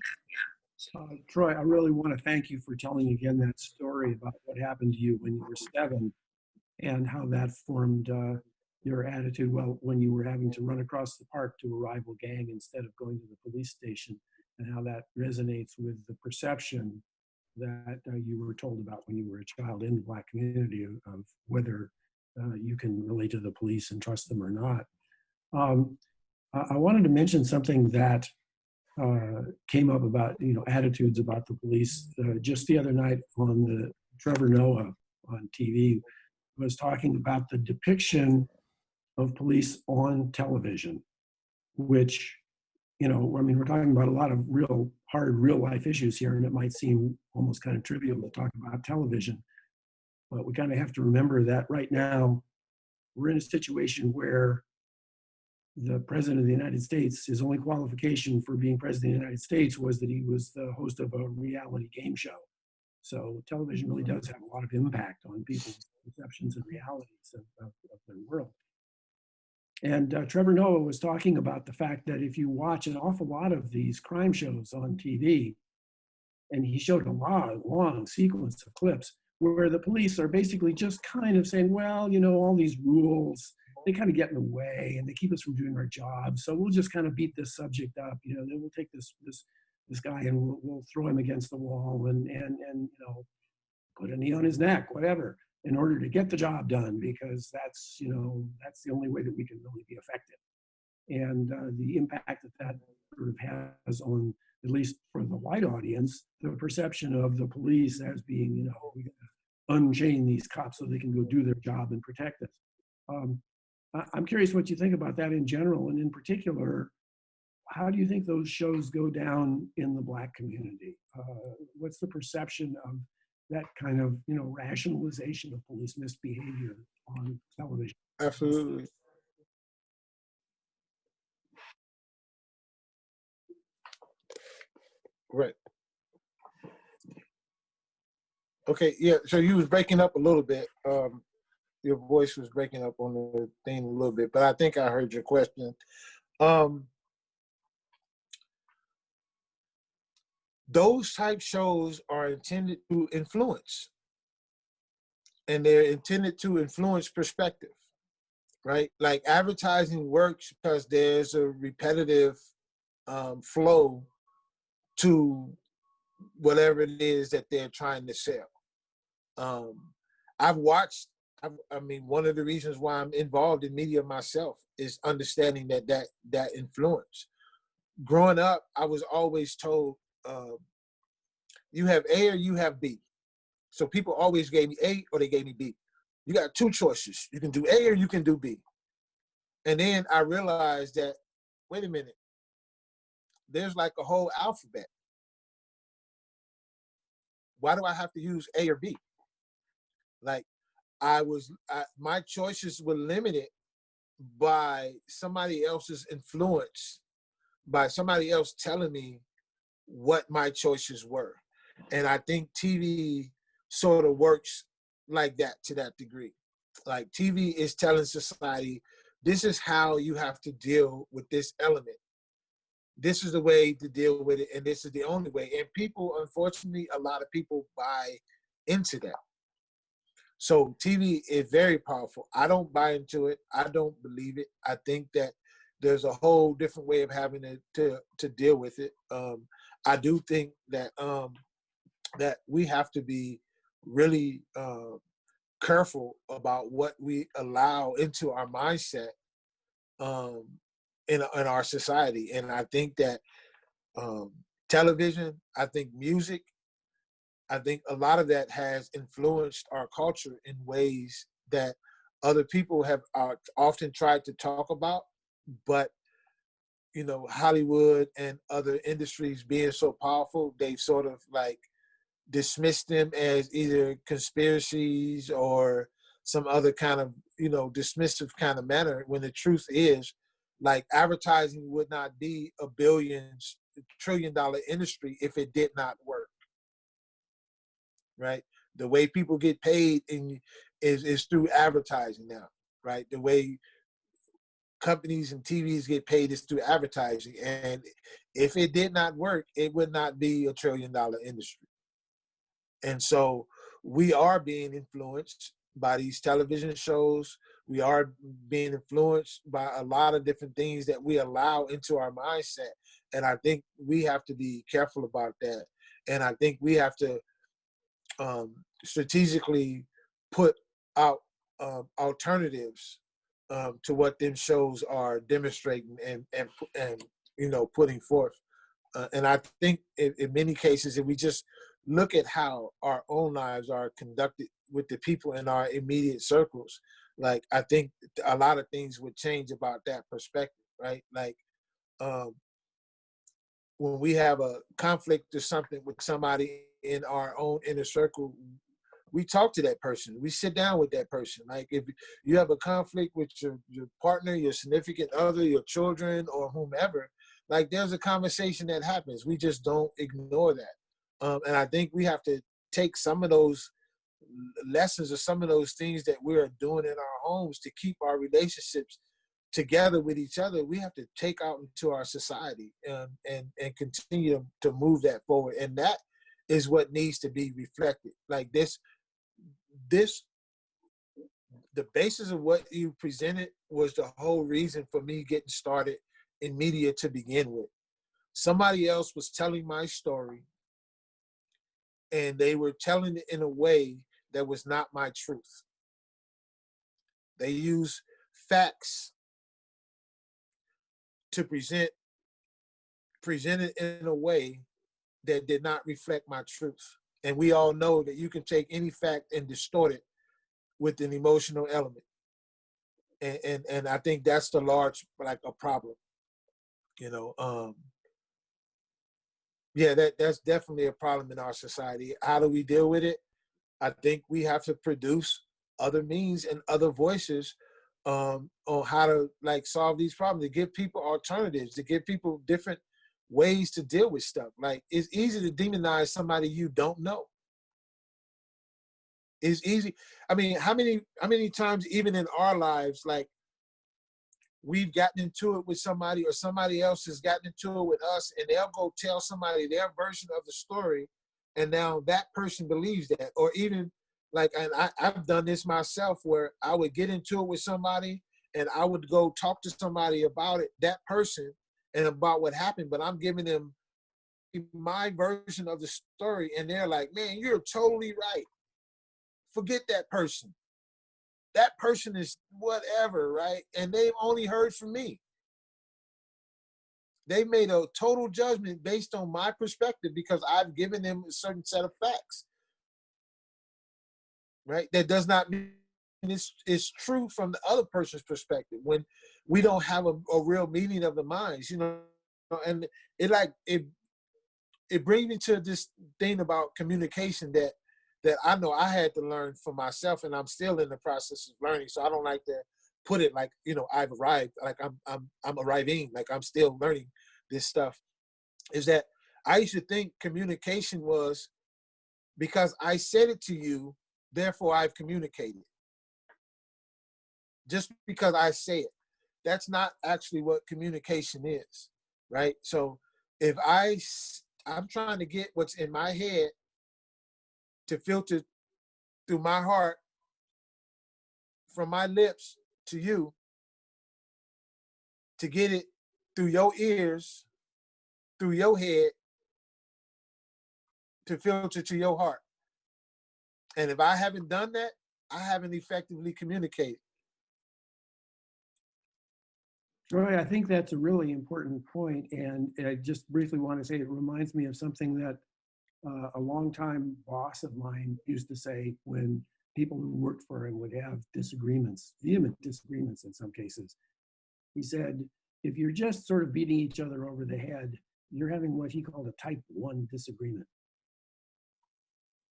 Troy, I really want to thank you for telling again that story about what happened to you when you were 7 and how that formed your attitude when you were having to run across the park to a rival gang instead of going to the police station, and how that resonates with the perception that you were told about when you were a child in the Black community of whether you can relate to the police and trust them or not. I wanted to mention something that came up about attitudes about the police. Just the other night on the Trevor Noah on TV was talking about the depiction of police on television, which we're talking about a lot of real life issues here, and it might seem almost kind of trivial to talk about television, but we kind of have to remember that right now we're in a situation where the president of the United States, his only qualification for being president of the United States was that he was the host of a reality game show. So television really does have a lot of impact on people's perceptions and realities of their world. And Trevor Noah was talking about the fact that if you watch an awful lot of these crime shows on TV, and he showed a long sequence of clips where the police are basically just kind of saying, well, all these rules, they kind of get in the way and they keep us from doing our job. So we'll just kind of beat this subject up. Then we'll take this guy and we'll throw him against the wall and put a knee on his neck, whatever, in order to get the job done, because that's the only way that we can really be effective. And the impact that sort of has on, at least for the white audience, the perception of the police as being, we gotta unchain these cops so they can go do their job and protect us. I'm curious what you think about that in general, and in particular, how do you think those shows go down in the Black community? What's the perception of that kind of, rationalization of police misbehavior on television? Absolutely. Right. Okay. Yeah. So you was breaking up a little bit. Your voice was breaking up on the thing a little bit, but I think I heard your question. Those type shows are intended to influence, and they're intended to influence perspective, right? Like advertising works because there's a repetitive flow to whatever it is that they're trying to sell. I've watched. I mean, one of the reasons why I'm involved in media myself is understanding that influence. Growing up, I was always told, you have A or you have B. So people always gave me A or they gave me B. You got two choices. You can do A or you can do B. And then I realized that, wait a minute, there's like a whole alphabet. Why do I have to use A or B? Like my choices were limited by somebody else's influence, by somebody else telling me what my choices were. And I think TV sort of works like that to that degree. Like TV is telling society, this is how you have to deal with this element. This is the way to deal with it, and this is the only way. And people, unfortunately, a lot of people buy into that. So TV is very powerful. I don't buy into it. I don't believe it. I think that there's a whole different way of having to deal with it. I do think that that we have to be really careful about what we allow into our mindset in our society. And I think that television, I think music, I think a lot of that has influenced our culture in ways that other people have often tried to talk about, but Hollywood and other industries being so powerful, they've sort of like dismissed them as either conspiracies or some other kind of, dismissive kind of manner, when the truth is, like, advertising would not be a trillion-dollar industry if it did not work. Right? The way people get paid is through advertising now, right? The way companies and TVs get paid is through advertising. And if it did not work, it would not be a trillion-dollar industry. And so we are being influenced by these television shows. We are being influenced by a lot of different things that we allow into our mindset. And I think we have to be careful about that. And I think we have to strategically put out alternatives to what them shows are demonstrating and putting forth. And I think in many cases, if we just look at how our own lives are conducted with the people in our immediate circles, like, I think a lot of things would change about that perspective, right? Like, when we have a conflict or something with somebody in our own inner circle, we talk to that person. We sit down with that person. Like, if you have a conflict with your partner, your significant other, your children, or whomever, like, there's a conversation that happens. We just don't ignore that. And I think we have to take some of those lessons or some of those things that we're doing in our homes to keep our relationships together with each other. We have to take out into our society and continue to move that forward. And that is what needs to be reflected. Like this, the basis of what you presented was the whole reason for me getting started in media to begin with. Somebody else was telling my story, and they were telling it in a way that was not my truth. They used facts to present it in a way that did not reflect my truth. And we all know that you can take any fact and distort it with an emotional element. and I think that's the large, like, a problem, you know. Yeah, that's definitely a problem in our society. How do we deal with it? I think we have to produce other means and other voices on how to, like, solve these problems, to give people alternatives, to give people different ways to deal with stuff. Like, it's easy to demonize somebody you don't know. It's easy. I mean, how many times, even in our lives, like, we've gotten into it with somebody, or somebody else has gotten into it with us, and they'll go tell somebody their version of the story, and now that person believes that. Or even, like, and I've done this myself, where I would get into it with somebody, and I would go talk to somebody about it, that person, and about what happened, but I'm giving them my version of the story, and they're like, man, you're totally right. Forget that person. That person is whatever, right? And they've only heard from me. They made a total judgment based on my perspective, because I've given them a certain set of facts, right? That does not mean it's true from the other person's perspective, when we don't have a real meeting of the minds, you know. And it brings me to this thing about communication that I know I had to learn for myself, and I'm still in the process of learning. So I don't like to put it like, you know, I've arrived, like I'm arriving, like I'm still learning this stuff. Is that I used to think communication was, because I said it to you, therefore I've communicated. Just because I say it. That's not actually what communication is, right? So if I'm trying to get what's in my head to filter through my heart, from my lips to you, to get it through your ears, through your head, to filter to your heart. And if I haven't done that, I haven't effectively communicated. Troy, I think that's a really important point, and I just briefly want to say it reminds me of something that a longtime boss of mine used to say when people who worked for him would have disagreements, vehement disagreements in some cases. He said, if you're just sort of beating each other over the head, you're having what he called a type 1 disagreement.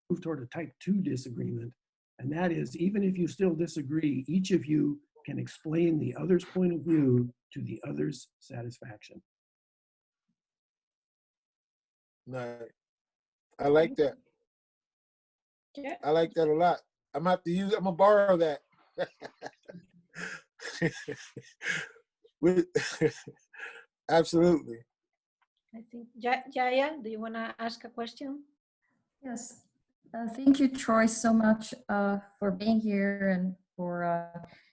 Move toward a type 2 disagreement, and that is, even if you still disagree, each of you can explain the other's point of view to the other's satisfaction. Right. I like that. Yeah. I like that a lot. I'm gonna borrow that. Absolutely. I think, Jaya, do you want to ask a question? Yes. Thank you, Troy, so much for being here and for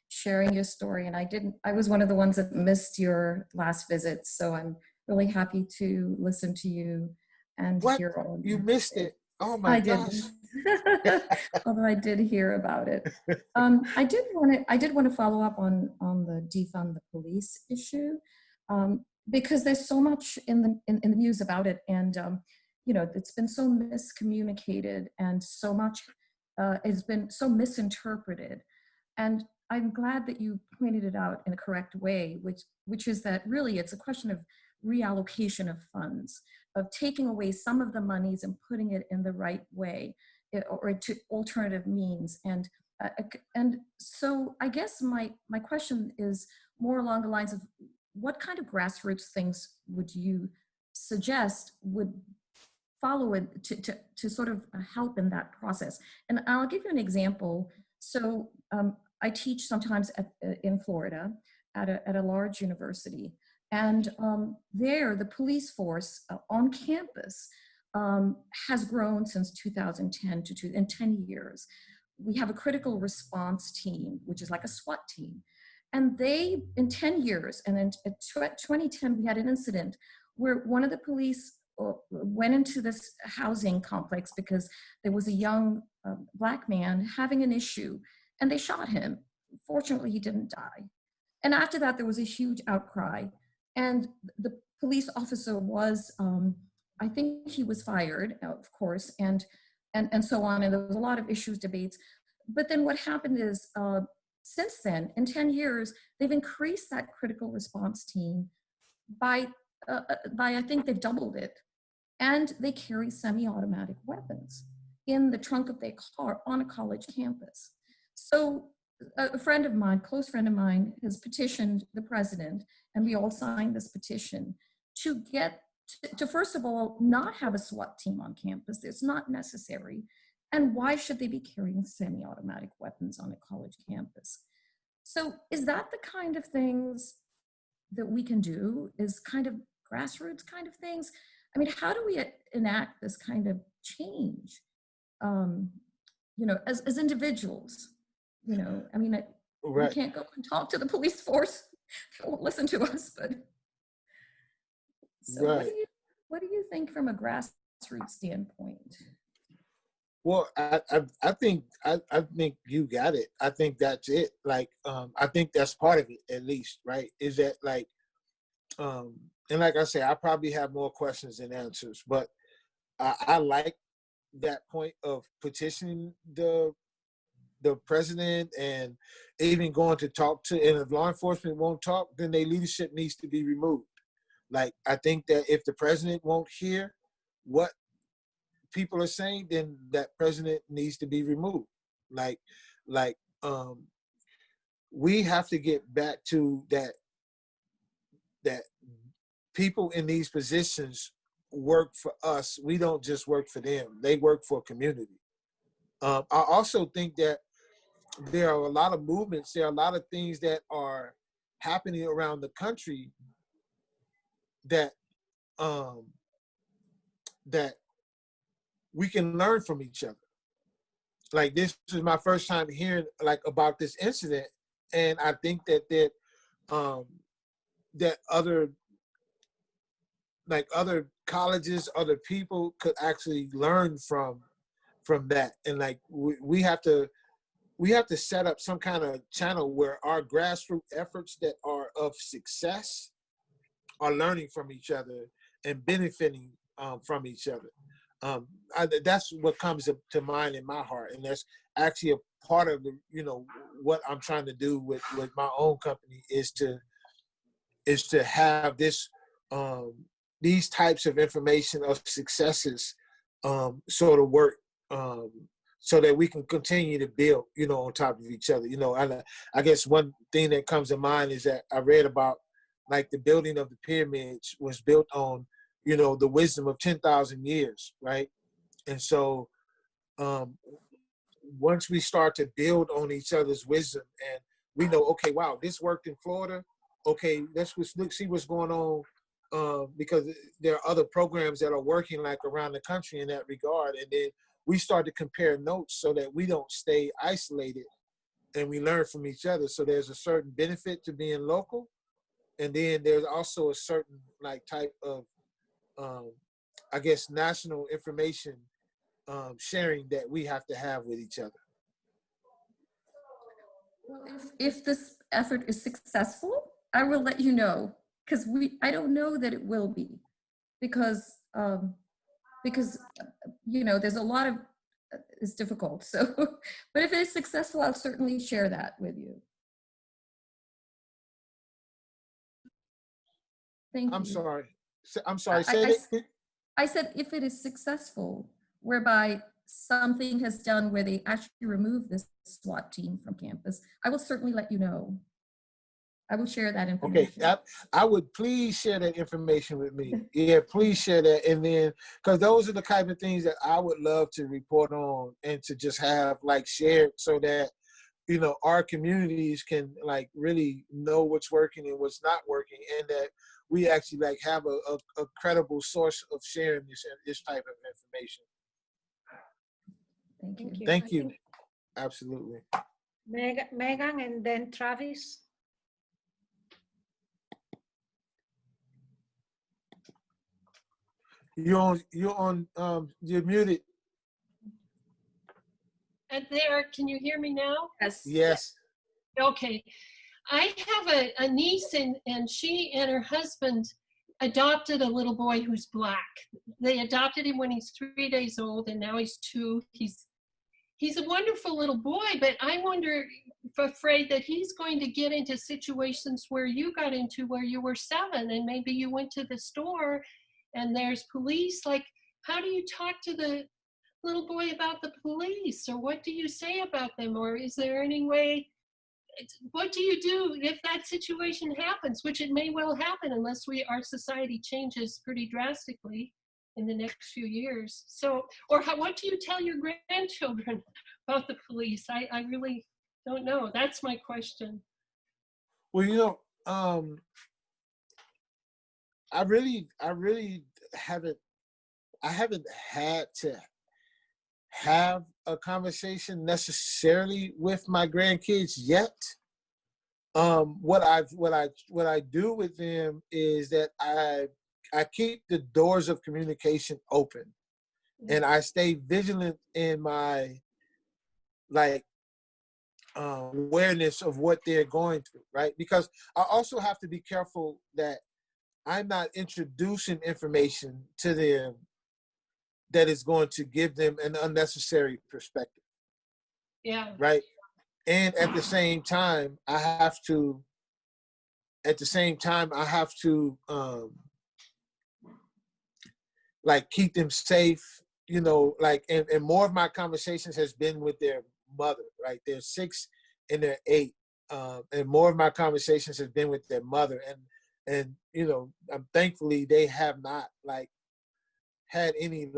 sharing your story. And I was one of the ones that missed your last visit, so I'm really happy to listen to you and What? hear all. You missed it. Oh my I gosh. didn't, although I did hear about it. I did want to follow up on the defund the police issue, because there's so much in the news about it, and you know, it's been so miscommunicated, and so much has been so misinterpreted. And I'm glad that you pointed it out in a correct way, which is that really it's a question of reallocation of funds, of taking away some of the monies and putting it in the right way, or to alternative means. And so I guess my question is more along the lines of, what kind of grassroots things would you suggest would follow it to sort of help in that process? And I'll give you an example. So I teach sometimes in Florida at a large university. And there, the police force on campus has grown since 2010 in 10 years. We have a critical response team, which is like a SWAT team. And they, in 10 years, and in 2010, we had an incident where one of the police went into this housing complex because there was a young Black man having an issue, and they shot him. Fortunately, he didn't die. And after that, there was a huge outcry. And the police officer was, I think he was fired, of course, and so on. And there was a lot of issues, debates. But then what happened is since then, in 10 years, they've increased that critical response team by I think they've doubled it. And they carry semi-automatic weapons in the trunk of their car on a college campus. So a friend of mine, close friend of mine, has petitioned the president, and we all signed this petition to get to first of all, not have a SWAT team on campus. It's not necessary. And why should they be carrying semi-automatic weapons on a college campus? So is that the kind of things that we can do, is kind of grassroots kind of things? I mean, how do we enact this kind of change, as individuals? I mean, we can't go and talk to the police force. They won't listen to us, but. So what do you think from a grassroots standpoint? Well, I think you got it. I think that's it. Like, I think that's part of it, at least, right? Is that like, and like I say, I probably have more questions than answers, but I like that point of petitioning the president and even going to talk to, and if law enforcement won't talk, then their leadership needs to be removed. Like, I think that if the president won't hear what people are saying, then that president needs to be removed. Like, we have to get back to that people in these positions work for us. We don't just work for them. They work for a community. I also think that there are a lot of movements, there are a lot of things that are happening around the country that that we can learn from each other. Like, this is my first time hearing like about this incident, and I think that other colleges, other people could actually learn from that. And like, we have to set up some kind of channel where our grassroots efforts that are of success are learning from each other and benefiting from each other. That's what comes to mind in my heart, and that's actually a part of what I'm trying to do with my own company is to have this these types of information of successes sort of work so that we can continue to build on top of each other. I guess one thing that comes to mind is that I read about, like, the building of the pyramids was built on the wisdom of 10,000 years, right? And so once we start to build on each other's wisdom, and we know, okay, wow, this worked in Florida, okay, let's see what's going on, because there are other programs that are working like around the country in that regard. And then we start to compare notes so that we don't stay isolated, and we learn from each other. So there's a certain benefit to being local, and then there's also a certain like type of I guess national information sharing that we have to have with each other. Well, if this effort is successful, I will let you know, because I don't know that it will be, because there's a lot of it's difficult. So, but if it's successful, I'll certainly share that with you. Thank you. I'm sorry. Say it. I said, if it is successful, whereby something has done where they actually remove this SWAT team from campus, I will certainly let you know. I will share that information. Okay, I would please share that information with me. Yeah, please share that. And then, because those are the kind of things that I would love to report on and to just have like shared, so that our communities can like really know what's working and what's not working, and that we actually like have a credible source of sharing this type of information. Thank you. Thank you. Absolutely. Megan, and then Travis. You're muted. And there, can you hear me now? Yes. Okay. I have a niece, and she and her husband adopted a little boy who's Black. They adopted him when he's 3 days old, and now he's 2. He's a wonderful little boy, but I wonder, afraid that he's going to get into situations where you got into where you were 7 and maybe you went to the store and there's police. Like, how do you talk to the little boy about the police, or what do you say about them, or is there any way, what do you do if that situation happens, which it may well happen unless our society changes pretty drastically in the next few years. So, or what do you tell your grandchildren about the police? I really don't know. That's my question. Well, I really haven't had to have a conversation necessarily with my grandkids yet. What I do with them is that I keep the doors of communication open, and I stay vigilant in my awareness of what they're going through, right? Because I also have to be careful that I'm not introducing information to them that is going to give them an unnecessary perspective. Yeah. Right. And at the same time, I have to keep them safe, and more of my conversations has been with their mother, right? They're 6 and they're 8. And more of my conversations has been with their mother. And thankfully they have not had any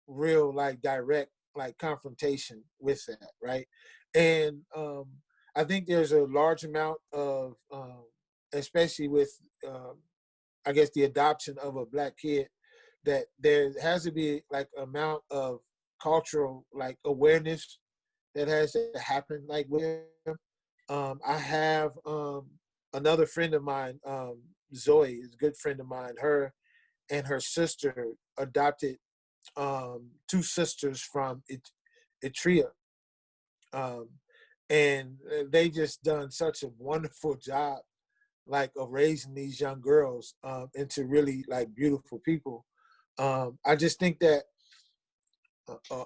real direct confrontation with that, right? And I think there's a large amount of especially with I guess the adoption of a Black kid, that there has to be amount of cultural awareness that has to happen with him. I have another friend of mine, Zoe, is a good friend of mine. Her and her sister adopted 2 sisters from Eritrea. And they just done such a wonderful job of raising these young girls into really beautiful people. I just think that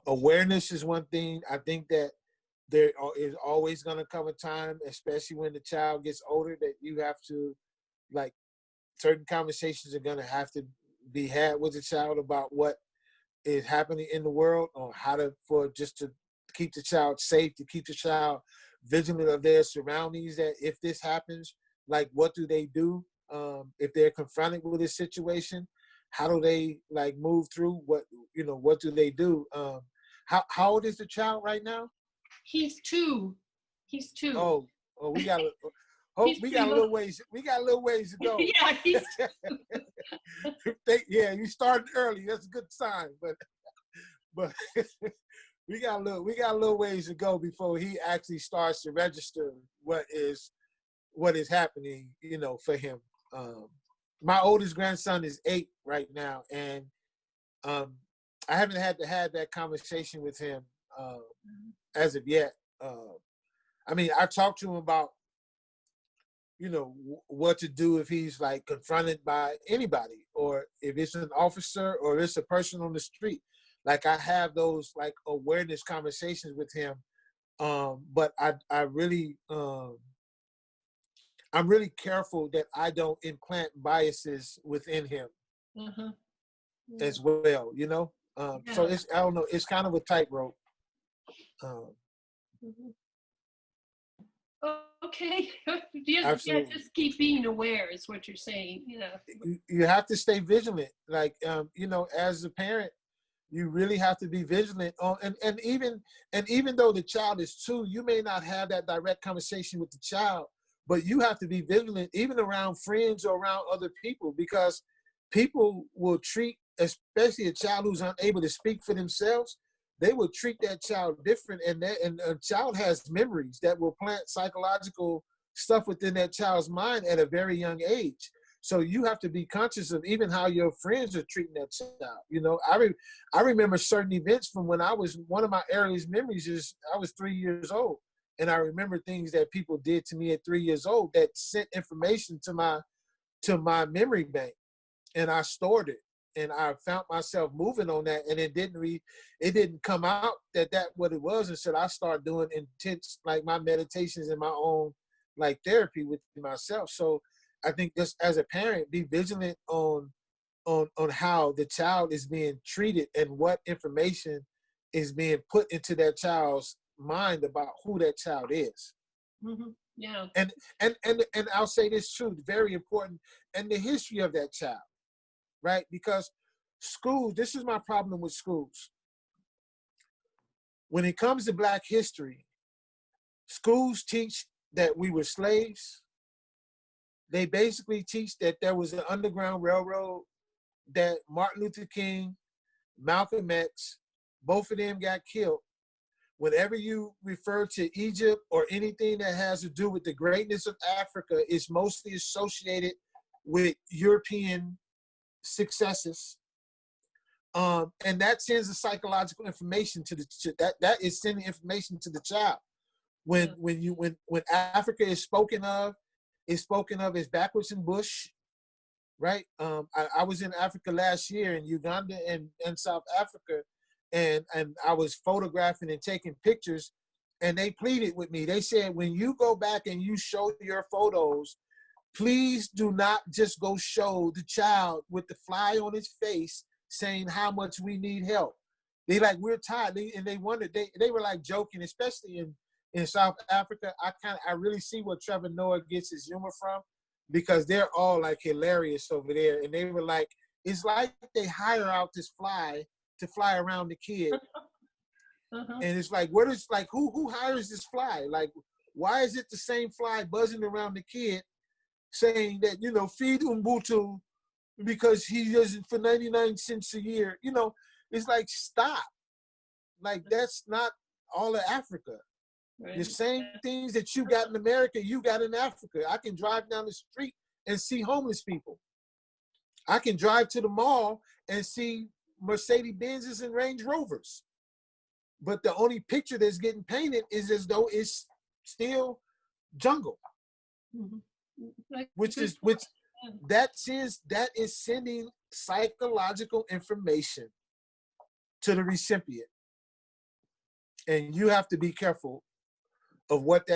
awareness is one thing. I think that there is always going to come a time, especially when the child gets older, that you have to certain conversations are going to have to be had with the child about what is happening in the world, or how to keep the child safe, to keep the child vigilant of their surroundings, that if this happens, what do they do if they're confronted with this situation? How do they move through? What do they do? How old is the child right now? He's 2. He's 2. Oh, we got a little ways. We got a little ways to go. Yeah, he's yeah, you started early. That's a good sign. But we got a little ways to go before he actually starts to register what is happening, for him. My oldest grandson is 8 right now, and I haven't had to have that conversation with him as of yet. I mean, I talked to him about what to do if he's confronted by anybody, or if it's an officer, or it's a person on the street. I have those awareness conversations with him. But I really, I'm really careful that I don't implant biases within him as well, So I don't know, it's kind of a tightrope. Okay. Yeah, just keep being aware is what you're saying. You have to stay vigilant. As a parent, you really have to be vigilant on, and even though the child is 2, you may not have that direct conversation with the child, but you have to be vigilant even around friends or around other people, because people will treat, especially a child who's unable to speak for themselves, they will treat that child different, and a child has memories that will plant psychological stuff within that child's mind at a very young age. So you have to be conscious of even how your friends are treating that child. I remember certain events from when one of my earliest memories is I was 3 years old, and I remember things that people did to me at 3 years old that sent information to my memory bank, and I stored it. and I found myself moving on that, and it didn't come out that what it was until I started doing intense, like my meditations and my own like therapy with myself. So I think just as a parent, be vigilant on how the child is being treated and what information is being put into that child's mind about who that child is. Mm-hmm. Yeah. And I'll say this too, very important, and the history of that child, right? Because schools, this is my problem with schools. When it comes to Black history, schools teach that we were slaves. They basically teach that there was an Underground Railroad, that Martin Luther King, Malcolm X, both of them got killed. Whenever you refer to Egypt or anything that has to do with the greatness of Africa, it's mostly associated with European successes. And that sends a psychological information to that is sending information to the child. When Africa is spoken of as backwards and bush, right? I was in Africa last year, in Uganda and South Africa, and I was photographing and taking pictures, and they pleaded with me. They said, when you go back and you show your photos, please do not just go show the child with the fly on his face saying how much we need help. They like, we're tired. They wondered, they were like joking, especially in South Africa. I really see where Trevor Noah gets his humor from, because they're all like hilarious over there. And they were like, it's like they hire out this fly to fly around the kid. And it's like, who hires this fly? Like, why is it the same fly buzzing around the kid saying that, feed Ubuntu because he doesn't for 99 cents a year? It's like, stop. Like, that's not all of Africa. Right. The same things that you got in America, you got in Africa. I can drive down the street and see homeless people. I can drive to the mall and see Mercedes Benzes and Range Rovers. But the only picture that's getting painted is as though it's still jungle. Which is sending psychological information to the recipient. And you have to be careful of what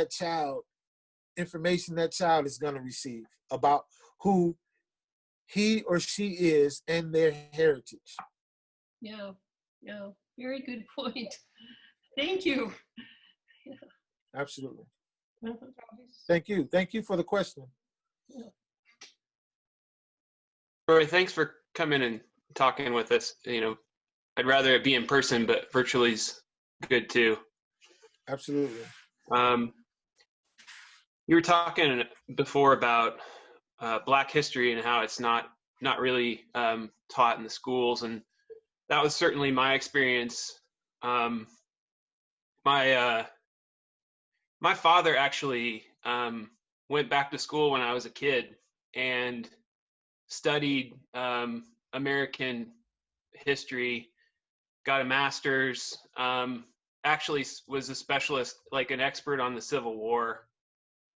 information that child is going to receive about who he or she is and their heritage. Yeah, very good point. Thank you. Yeah. Absolutely. Thank you for the question. Roy, thanks for coming and talking with us. I'd rather it be in person, but virtually is good too. Absolutely. You were talking before about Black history and how it's not really taught in the schools, and that was certainly my experience. My father actually went back to school when I was a kid and studied American history, got a master's, actually was a specialist, like an expert on the Civil War.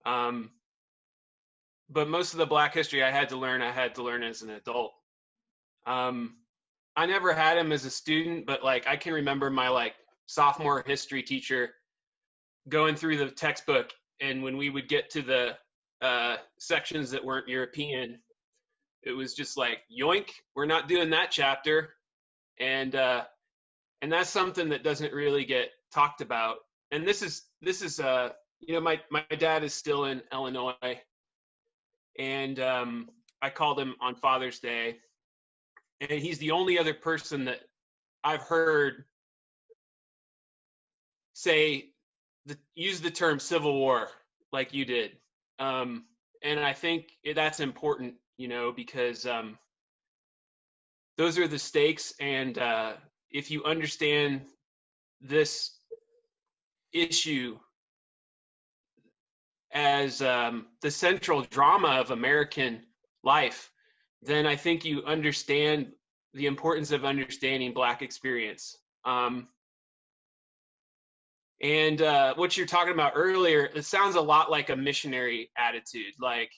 But most of the Black history I had to learn as an adult. I never had him as a student, but like I can remember my sophomore history teacher going through the textbook, and when we would get to the sections that weren't European, it was just like, yoink, we're not doing that chapter. And that's something that doesn't really get talked about. And this is my dad is still in Illinois, and I called him on Father's Day, and he's the only other person that I've heard use the term Civil War like you did. And I think that's important, because those are the stakes. And if you understand this issue as the central drama of American life, then I think you understand the importance of understanding Black experience. And what you're talking about earlier, it sounds a lot like a missionary attitude. Like,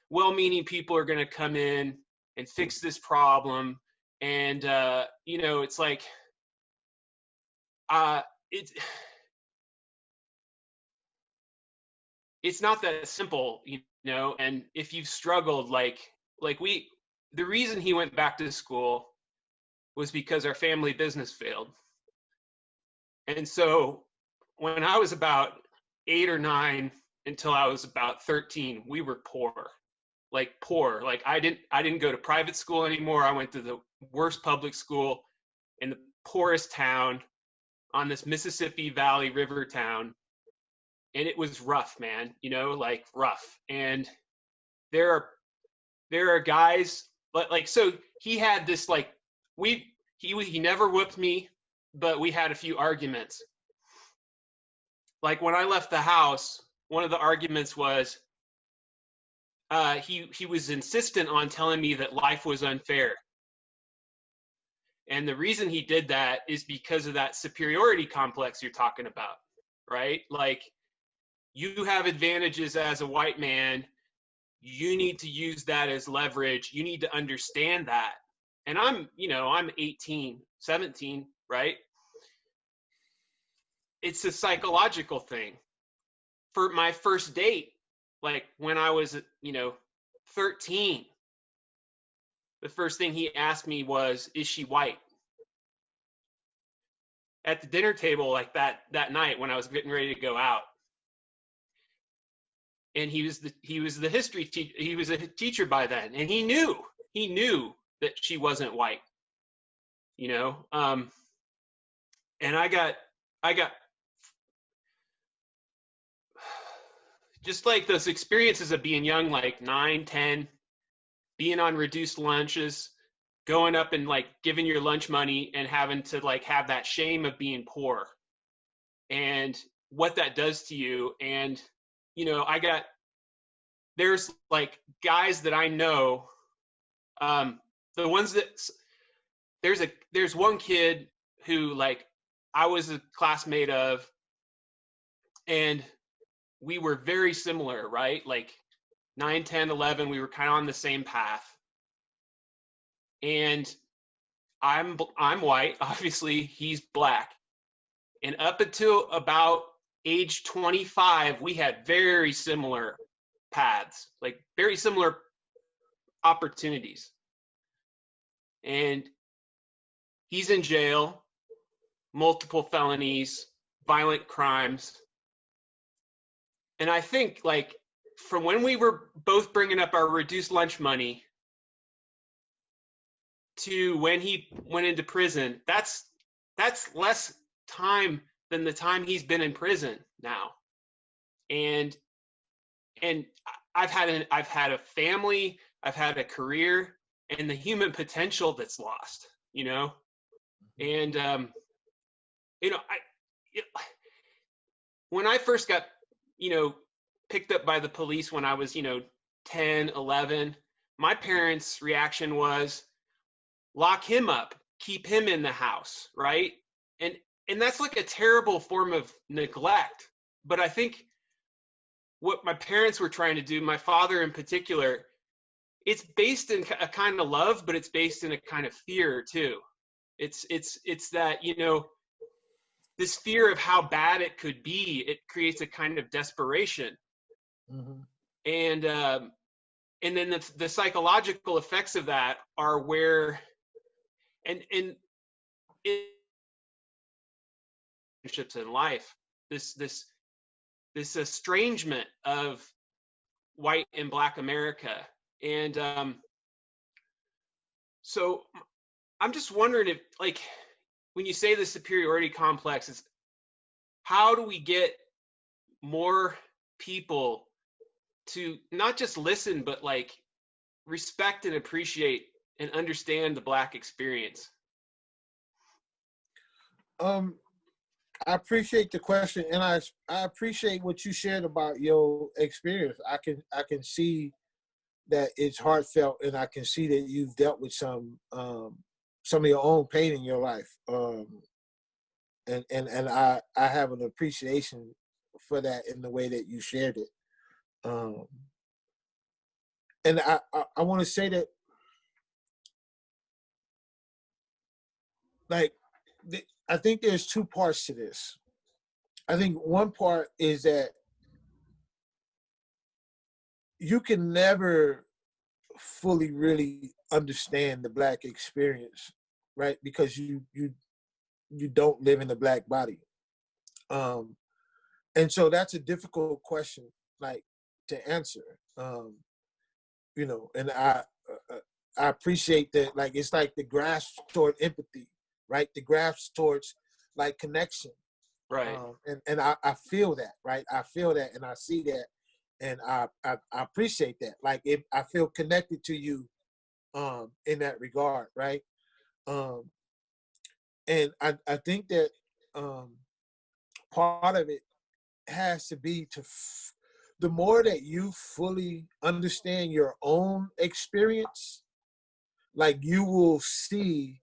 well-meaning people are going to come in and fix this problem. And you know, it's like it's not that simple, you know. And if you've struggled, the reason he went back to school was because our family business failed. And so when I was about 8 or 9 until I was about 13, we were poor. Like poor. Like I didn't go to private school anymore. I went to the worst public school in the poorest town on this Mississippi Valley River town. And it was rough, man, you know, like rough. And there are guys, but like, so he had this, like, he never whooped me, but we had a few arguments. Like when I left the house, one of the arguments was, he was insistent on telling me that life was unfair. And the reason he did that is because of that superiority complex you're talking about, right? Like, you have advantages as a white man. You need to use that as leverage. You need to understand that. And I'm 18, 17, right? It's a psychological thing. For my first date, like when I was, 13, the first thing he asked me was, is she white? At the dinner table, like that night when I was getting ready to go out. And he was the history teacher. He was a teacher by then, and he knew that she wasn't white, you know. And I got just like those experiences of being young, like 9, 10, being on reduced lunches, going up and like giving your lunch money and having to like have that shame of being poor, and what that does to you. And you know, there's like guys that I know, the ones that, there's one kid who like I was a classmate of, and we were very similar, right? Like 9, 10, 11, we were kind of on the same path. And I'm white, obviously, he's black. And up until about age 25, we had very similar paths, like very similar opportunities. And he's in jail, multiple felonies, violent crimes. And I think like from when we were both bringing up our reduced lunch money to when he went into prison, that's less time than the time he's been in prison now. And I've had a family, I've had a career, and the human potential that's lost, you know. And when I first got, picked up by the police when I was, 10, 11, my parents' reaction was, lock him up, keep him in the house, right? And that's like a terrible form of neglect. But I think what my parents were trying to do, my father in particular, it's based in a kind of love, but it's based in a kind of fear too. It's that, this fear of how bad it could be, it creates a kind of desperation. Mm-hmm. And then the psychological effects of that are where, and relationships in life, this estrangement of white and black America. And so I'm just wondering if, like, when you say the superiority complex, is how do we get more people to not just listen, but like respect and appreciate and understand the black experience? I appreciate the question, and I appreciate what you shared about your experience. I can see that it's heartfelt, and I can see that you've dealt with some of your own pain in your life. And I have an appreciation for that in the way that you shared it. And I want to say that like, I think there's two parts to this. I think one part is that you can never fully really understand the Black experience, right? Because you don't live in the Black body. And so that's a difficult question, like, to answer. You know, and I appreciate that. Like, it's like the grasp toward empathy, right? The grasp towards like connection. Right. And I feel that, right? I feel that, and I see that, and I appreciate that. Like, if I feel connected to you, in that regard, right? And I think that part of it has to be the more that you fully understand your own experience, like, you will see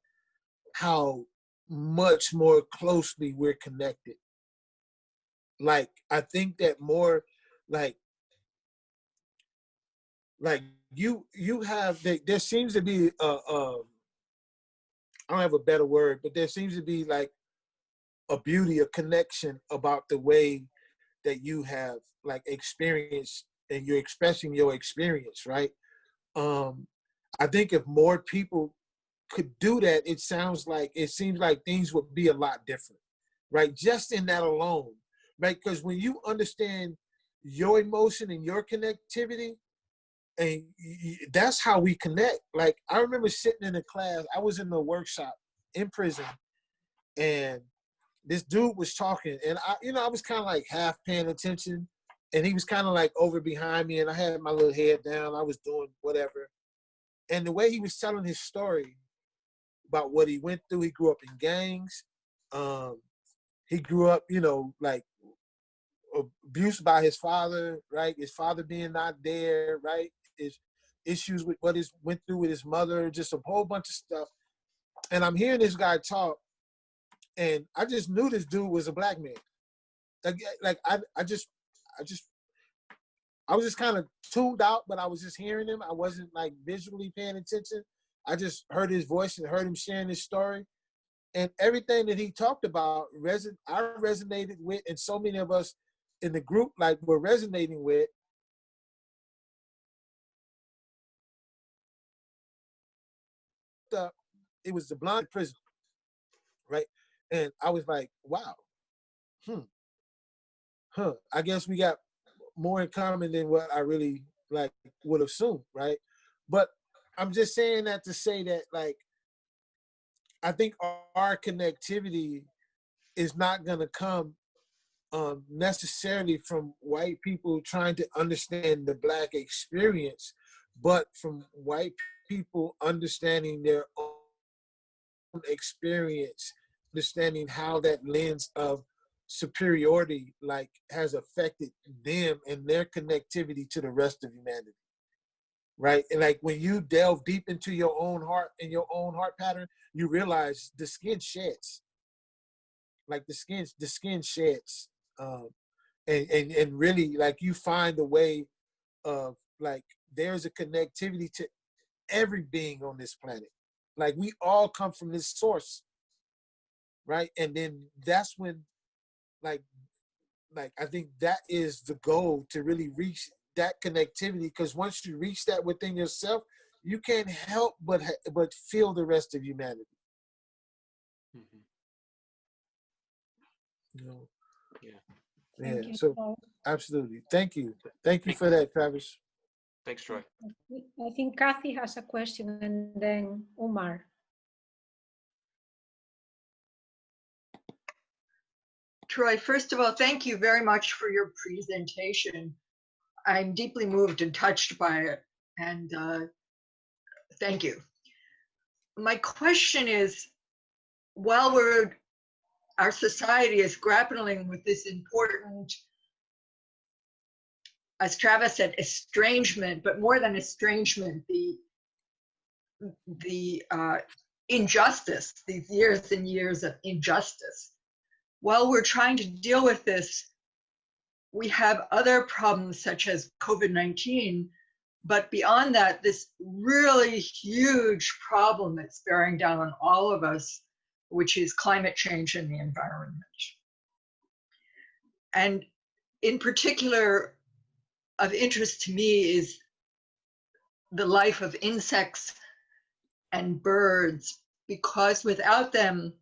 how much more closely we're connected. Like, I think that more, like you have, there seems to be I don't have a better word, but there seems to be like a beauty, a connection about the way that you have like experienced, and you're expressing your experience, right? I think if more people could do that, it seems like things would be a lot different, right? Just in that alone, right? Because when you understand your emotion and your connectivity, and that's how we connect. Like, I remember sitting in a class, I was in the workshop in prison, and this dude was talking, and I was kind of like half paying attention, and he was kind of like over behind me, and I had my little head down, I was doing whatever. And the way he was telling his story about what he went through, he grew up in gangs. He grew up, like, abused by his father, right? His father being not there, right? His issues with what he went through with his mother, just a whole bunch of stuff. And I'm hearing this guy talk, and I just knew this dude was a Black man. Like I was just kind of tuned out, but I was just hearing him. I wasn't like visually paying attention. I just heard his voice and heard him sharing his story. And everything that he talked about, I resonated with, and so many of us in the group, like, were resonating with. It was the blonde prison, right? And I was like, wow, I guess we got more in common than what I really like would assume, right? But I'm just saying that to say that, like, I think our connectivity is not going to come necessarily from white people trying to understand the Black experience, but from white people understanding their own experience, understanding how that lens of superiority like has affected them and their connectivity to the rest of humanity, right? And like, when you delve deep into your own heart and your own heart pattern, you realize the skin sheds. Like, the skin sheds, and really, like, you find a way of, like, there's a connectivity to every being on this planet. Like, we all come from this source, right? And then that's when, like I think that is the goal, to really reach that connectivity. Because once you reach that within yourself, you can't help but feel the rest of humanity. Mm-hmm. Yeah. Thank you, So Troy. absolutely. Thank you for that, Travis. Thanks, Troy. I think Kathy has a question, and then Umar. Troy, first of all, thank you very much for your presentation. I'm deeply moved and touched by it, and thank you. My question is, while our society is grappling with this important, as Travis said, estrangement, but more than estrangement, the injustice, these years and years of injustice. While we're trying to deal with this, we have other problems such as COVID-19, but beyond that, this really huge problem that's bearing down on all of us which is climate change and the environment. And in particular, of interest to me is the life of insects and birds, because without them,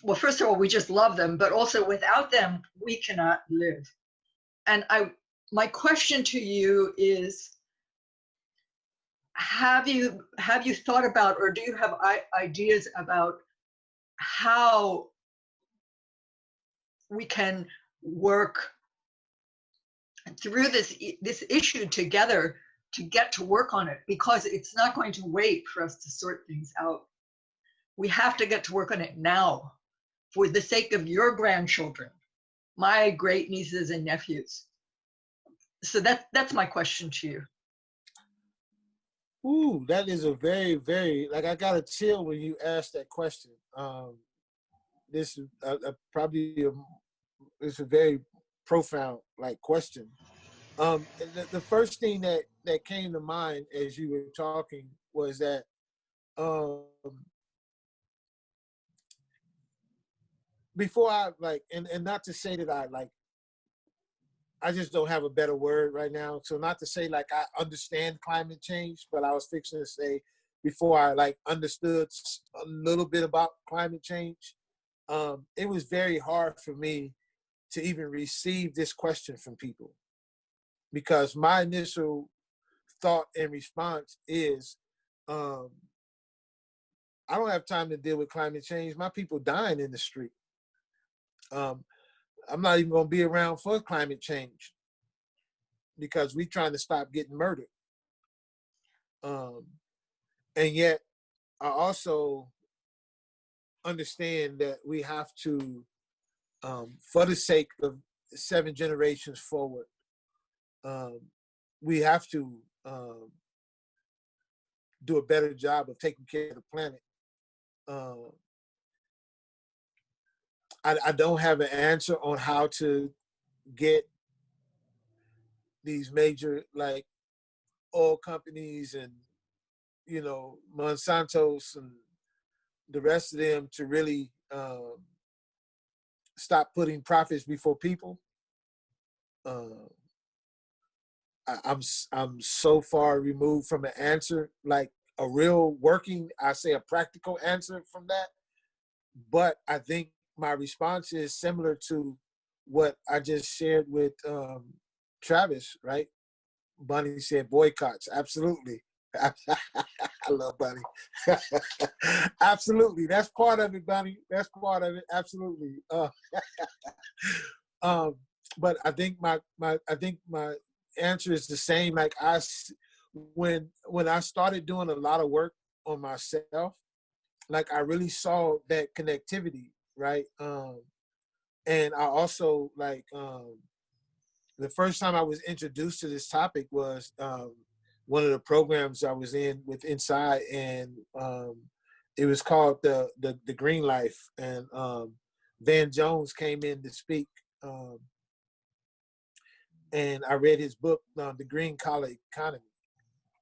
well, first of all, we just love them, but also without them, we cannot live. And my question to you is, have you thought about, or do you have ideas about how we can work through this issue together to get to work on it? Because it's not going to wait for us to sort things out. We have to get to work on it now for the sake of your grandchildren, my great nieces and nephews. So that's my question to you. Ooh, that is a very, very, like, I got a chill when you asked that question. This is it's a very profound, like, question. The first thing that came to mind as you were talking was that before I and not to say that I just don't have a better word right now. So not to say like I understand climate change, but I was fixing to say before I understood a little bit about climate change, it was very hard for me to even receive this question from people, because my initial thought and response is, I don't have time to deal with climate change. My people dying in the street. I'm not even going to be around for climate change because we're trying to stop getting murdered. And yet, I also understand that we have to, for the sake of 7 generations forward, we have to do a better job of taking care of the planet. I don't have an answer on how to get these major oil companies and Monsanto's and the rest of them to really stop putting profits before people. I'm so far removed from an answer, like a real working, I say a practical answer from that. But I think my response is similar to what I just shared with Travis, right? Bunny said boycotts. Absolutely. I love Bunny. Absolutely. That's part of it, Bunny. That's part of it. Absolutely. But I think my answer is the same. Like when I started doing a lot of work on myself, like I really saw that connectivity, right? And I also the first time I was introduced to this topic was one of the programs I was in with Inside, and it was called the Green Life, and Van Jones came in to speak, and I read his book, The Green Collar Economy,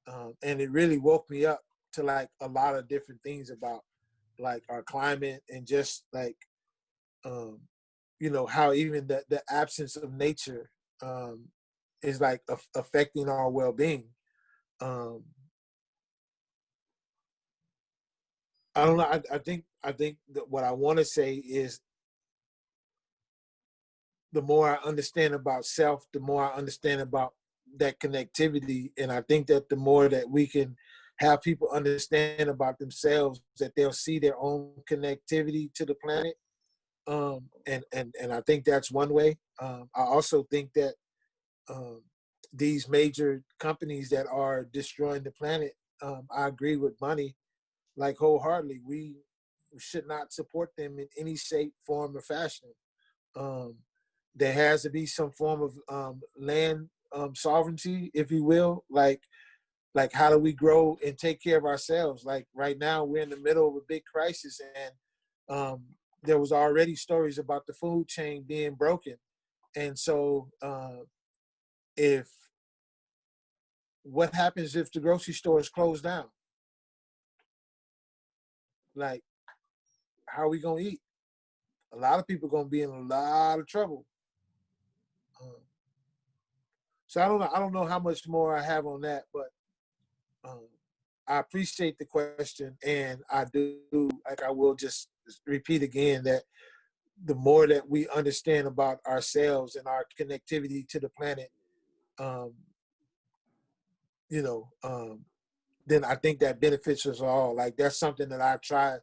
and it really woke me up to like a lot of different things about like our climate and just like how even the absence of nature is like affecting our well-being. I don't know. I think that what I want to say is the more I understand about self, the more I understand about that connectivity. And I think that the more that we can have people understand about themselves, that they'll see their own connectivity to the planet. And I think that's one way. I also think that these major companies that are destroying the planet, I agree with Bunny, like wholeheartedly. We should not support them in any shape, form, or fashion. There has to be some form of land sovereignty, if you will. Like how do we grow and take care of ourselves? Like right now, we're in the middle of a big crisis, and there was already stories about the food chain being broken. And so what happens if the grocery store is closed down? Like, how are we gonna eat? A lot of people gonna be in a lot of trouble. So I don't know. I don't know how much more I have on that, but I appreciate the question, and I do. Like I will just repeat again that the more that we understand about ourselves and our connectivity to the planet, then I think that benefits us all. Like that's something that I try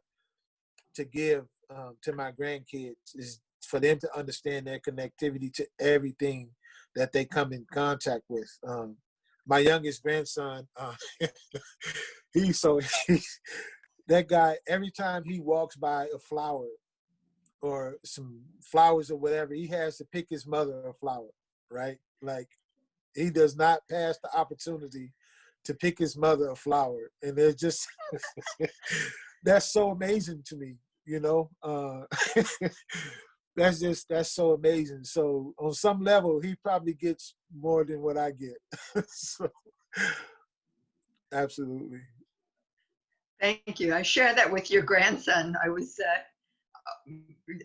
to give to my grandkids, is for them to understand their connectivity to everything that they come in contact with. My youngest grandson, he's that guy, every time he walks by a flower or some flowers or whatever, he has to pick his mother a flower, right? Like he does not pass the opportunity to pick his mother a flower. And there's just, that's so amazing to me, that's so amazing. So on some level, he probably gets more than what I get. So, absolutely. Thank you. I share that with your grandson. I was,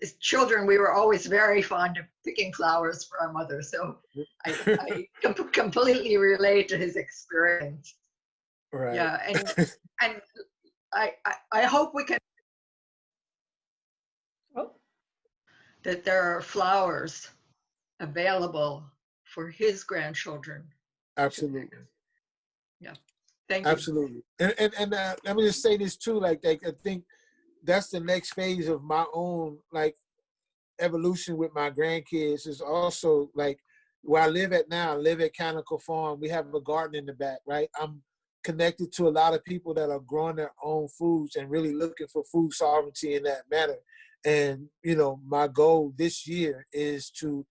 as children, we were always very fond of picking flowers for our mother. So I completely relate to his experience. Right. Yeah, and I hope we can, that there are flowers available for his grandchildren. Absolutely. Yeah. Thank you. Absolutely. And let me just say this too, like I think that's the next phase of my own like evolution with my grandkids, is also like where I live at now. I live at Kannon Do Farm. We have a garden in the back, right? I'm connected to a lot of people that are growing their own foods and really looking for food sovereignty in that manner. And, my goal this year is to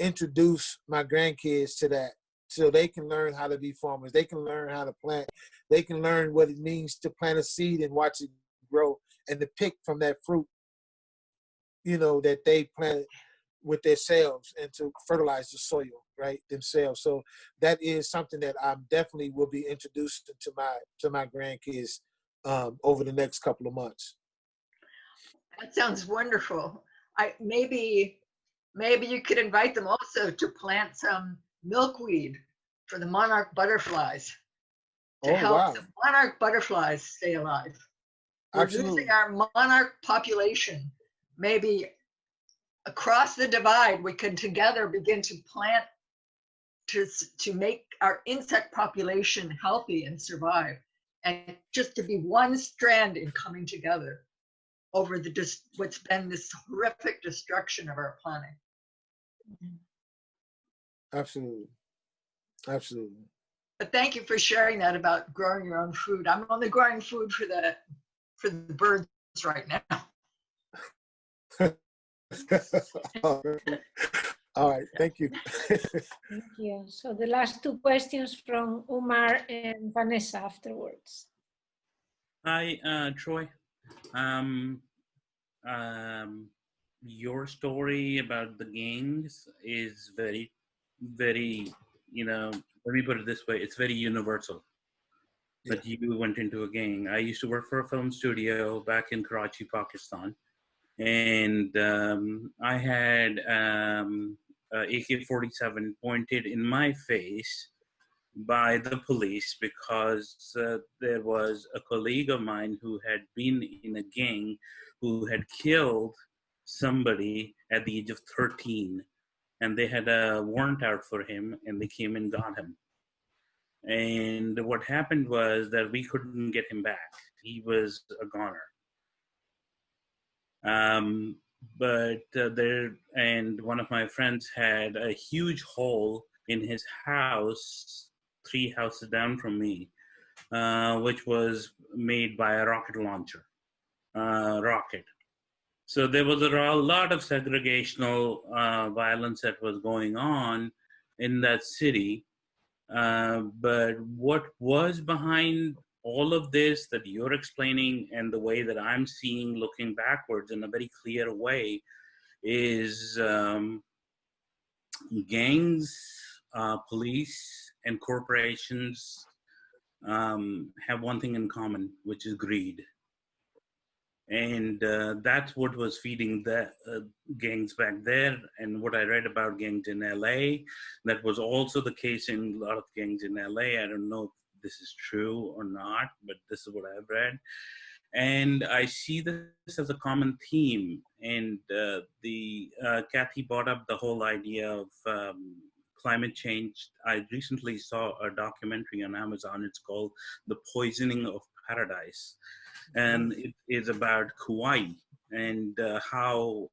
introduce my grandkids to that, so they can learn how to be farmers. They can learn how to plant. They can learn what it means to plant a seed and watch it grow, and to pick from that fruit, that they planted with themselves, and to fertilize the soil, right, themselves. So that is something that I definitely will be introducing to my grandkids over the next couple of months. That sounds wonderful. Maybe you could invite them also to plant some milkweed for the monarch butterflies to help the monarch butterflies stay alive. We're Absolutely. losing our monarch population. Maybe across the divide, we can together begin to plant to make our insect population healthy and survive, and just to be one strand in coming together over what's been this horrific destruction of our planet. Absolutely. Absolutely. But thank you for sharing that about growing your own food. I'm only growing food for the birds right now. All right, thank you. Thank you. So the last two questions from Umar and Vanessa afterwards. Hi, Troy. Your story about the gangs is very, very, let me put it this way, it's very universal. That you went into a gang. I used to work for a film studio back in Karachi, Pakistan. And I had AK-47 pointed in my face by the police because there was a colleague of mine who had been in a gang who had killed somebody at the age of 13, and they had a warrant out for him, and they came and got him. And what happened was that we couldn't get him back. He was a goner. And one of my friends had a huge hole in his house, 3 houses down from me, which was made by a rocket launcher, rocket. So there was a lot of segregational violence that was going on in that city. But what was behind all of this that you're explaining, and the way that I'm seeing, looking backwards in a very clear way, is gangs, police, and corporations have one thing in common, which is greed. And that's what was feeding the gangs back there. And what I read about gangs in LA, that was also the case in a lot of gangs in LA. I don't know if this is true or not, but this is what I've read. And I see this as a common theme. And Kathy brought up the whole idea of climate change. I recently saw a documentary on Amazon. It's called The Poisoning of Paradise. And it is about Kauai and how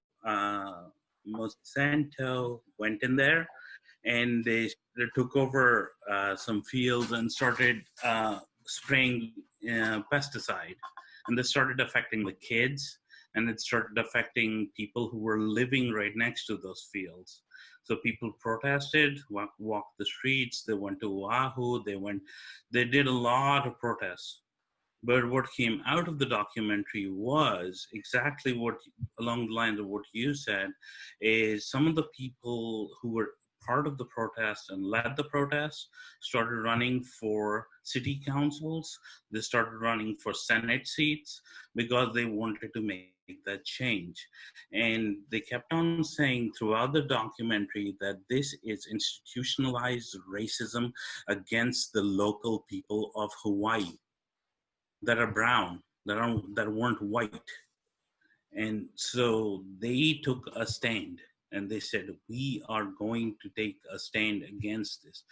Monsanto went in there and they took over some fields and started spraying pesticide. And this started affecting the kids, and it started affecting people who were living right next to those fields. So people protested, walked the streets, they went to Oahu, they did a lot of protests. But what came out of the documentary was exactly what, along the lines of what you said, is some of the people who were part of the protest and led the protest started running for city councils. They started running for Senate seats because they wanted to make that change. And they kept on saying throughout the documentary that this is institutionalized racism against the local people of Hawaii that are brown, that weren't white. And so they took a stand and they said, we are going to take a stand against this.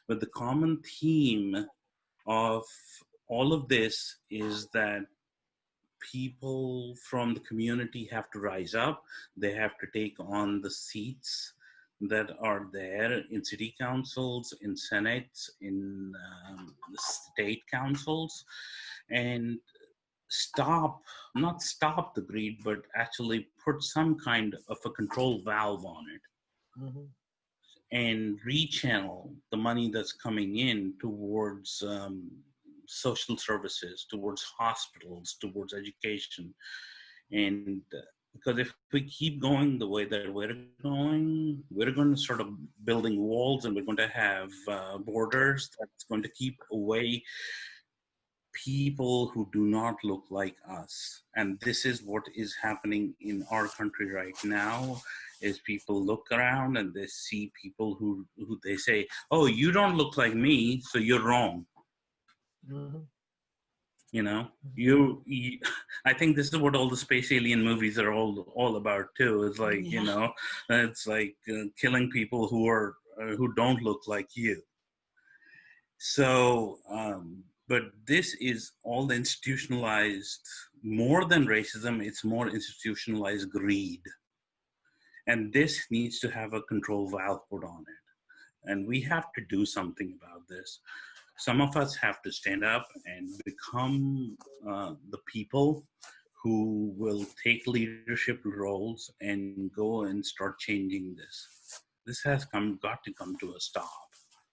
But the common theme of all of this is that people from the community have to rise up. They have to take on the seats that are there in city councils, in senates, in state councils, and not stop the greed, but actually put some kind of a control valve on it. Mm-hmm. And rechannel the money that's coming in towards social services, towards hospitals, towards education. And because if we keep going the way that we're going to start building walls, and we're going to have borders that's going to keep away people who do not look like us. And this is what is happening in our country right now, is people look around and they see people who they say, oh, you don't look like me, so you're wrong. Mm-hmm. You know, I think this is what all the space alien movies are all about too. It's like, Yeah. you know, it's like killing people who don't look like you. So, but this is all institutionalized, more than racism, it's more institutionalized greed. And this needs to have a control valve put on it. And we have to do something about this. Some of us have to stand up and become the people who will take leadership roles and go and start changing this. This has got to come to a stop.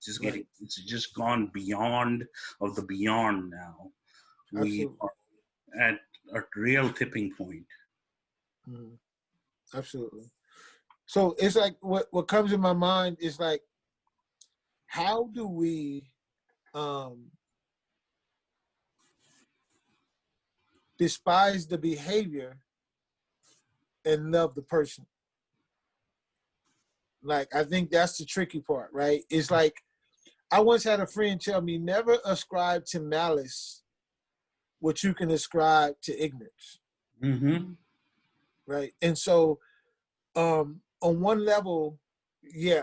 It's just gone beyond of the beyond now. Absolutely. We are at a real tipping point. Mm-hmm. Absolutely. So it's like what comes in my mind is like, how do we despise the behavior and love the person? Like, I think that's the tricky part, right? It's like, I once had a friend tell me, never ascribe to malice what you can ascribe to ignorance. Mm-hmm. Right? And so on one level, yeah,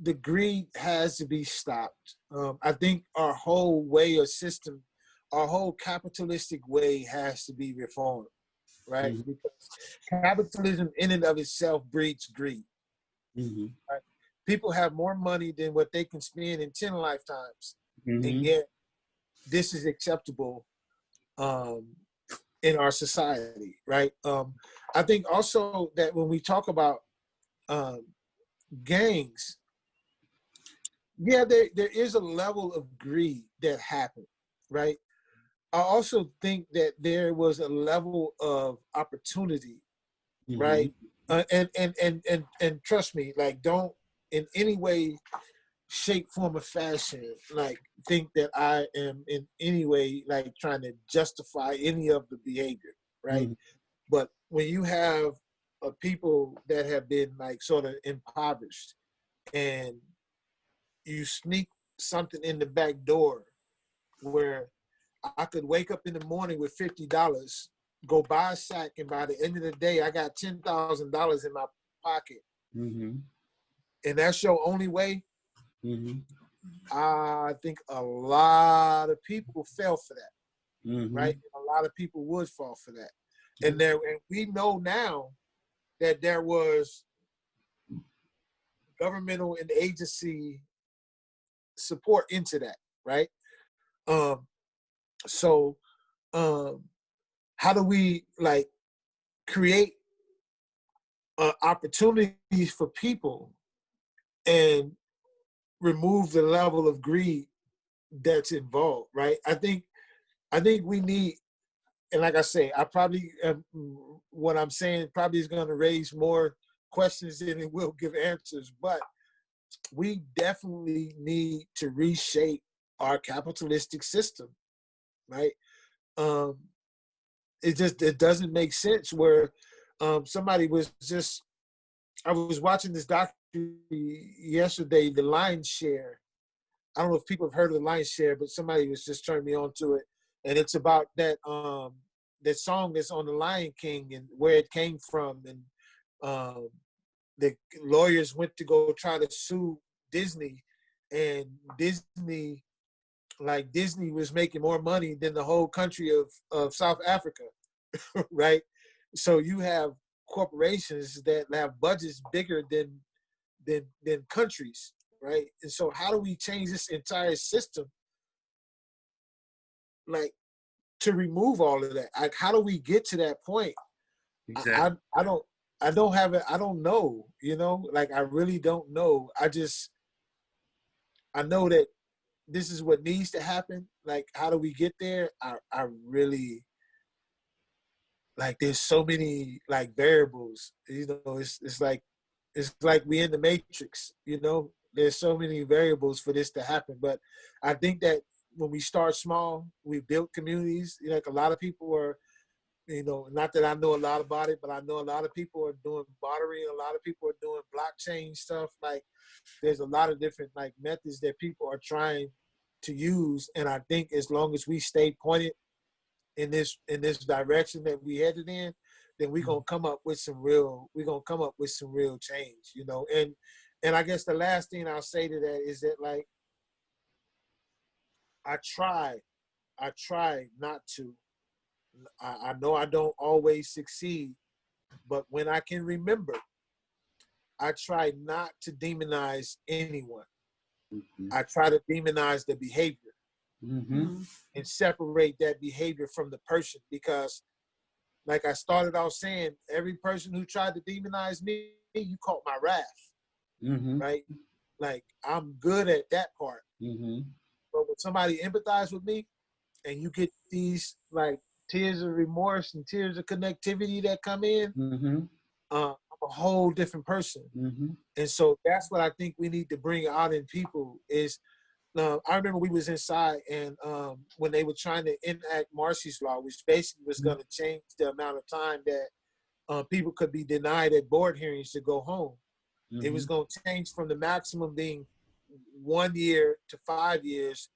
the greed has to be stopped. I think our whole way of system, our whole capitalistic way has to be reformed, right? Mm-hmm. Because capitalism in and of itself breeds greed. Mm-hmm. Right? People have more money than what they can spend in 10 lifetimes. Mm-hmm. And yet this is acceptable in our society, right? I think also that when we talk about gangs, yeah, there is a level of greed that happened, right? I also think that there was a level of opportunity, Mm-hmm. right? And trust me, like, don't in any way, shape, form, or fashion, like, think that I am in any way like trying to justify any of the behavior, right? But when you have people that have been like sort of impoverished, and you sneak something in the back door where I could wake up in the morning with $50, go buy a sack, and by the end of the day, I got $10,000 in my pocket, and that's your only way. I think a lot of people fell for that, right? A lot of people would fall for that, and we know now that there was governmental and agency support into that, right? So how do we like create opportunities for people and remove the level of greed that's involved, right? I think we need, and like I say, I probably what I'm saying probably is going to raise more questions than it will give answers, but we definitely need to reshape our capitalistic system, right? It doesn't make sense where somebody was just, I was watching this documentary yesterday, The Lion's Share. I don't know if people have heard of The Lion's Share, but somebody was just turning me on to it. And it's about that that song that's on The Lion King and where it came from. And the lawyers went to go try to sue Disney, and Disney was making more money than the whole country of South Africa, right? So you have corporations that have budgets bigger than countries, right? And so how do we change this entire system, like, to remove all of that? Like, how do we get to that point? Exactly. I don't know, you know, like I really don't know. I know that this is what needs to happen. Like, how do we get there? I really, like, there's so many like variables, you know, it's like we in the Matrix, you know, there's so many variables for this to happen. But I think that when we start small, we build communities, you know, like a lot of people are, you know, not that I know a lot about it, but I know a lot of people are doing bartering, a lot of people are doing blockchain stuff. Like, there's a lot of different like methods that people are trying to use. And I think as long as we stay pointed in this direction that we headed in, then we're gonna come up with some real change, you know. And I guess the last thing I'll say to that is that, like, I try not to. I know I don't always succeed, but when I can remember, I try not to demonize anyone. I try to demonize the behavior and separate that behavior from the person, because like I started off saying, every person who tried to demonize me, you caught my wrath, right? Like, I'm good at that part. But when somebody empathizes with me and you get these like tears of remorse and tears of connectivity that come in, I'm a whole different person. And so that's what I think we need to bring out in people is, I remember we was inside, and when they were trying to enact Marcy's Law, which basically was going to change the amount of time that people could be denied at board hearings to go home. It was going to change from the maximum being 1 year to 5 years.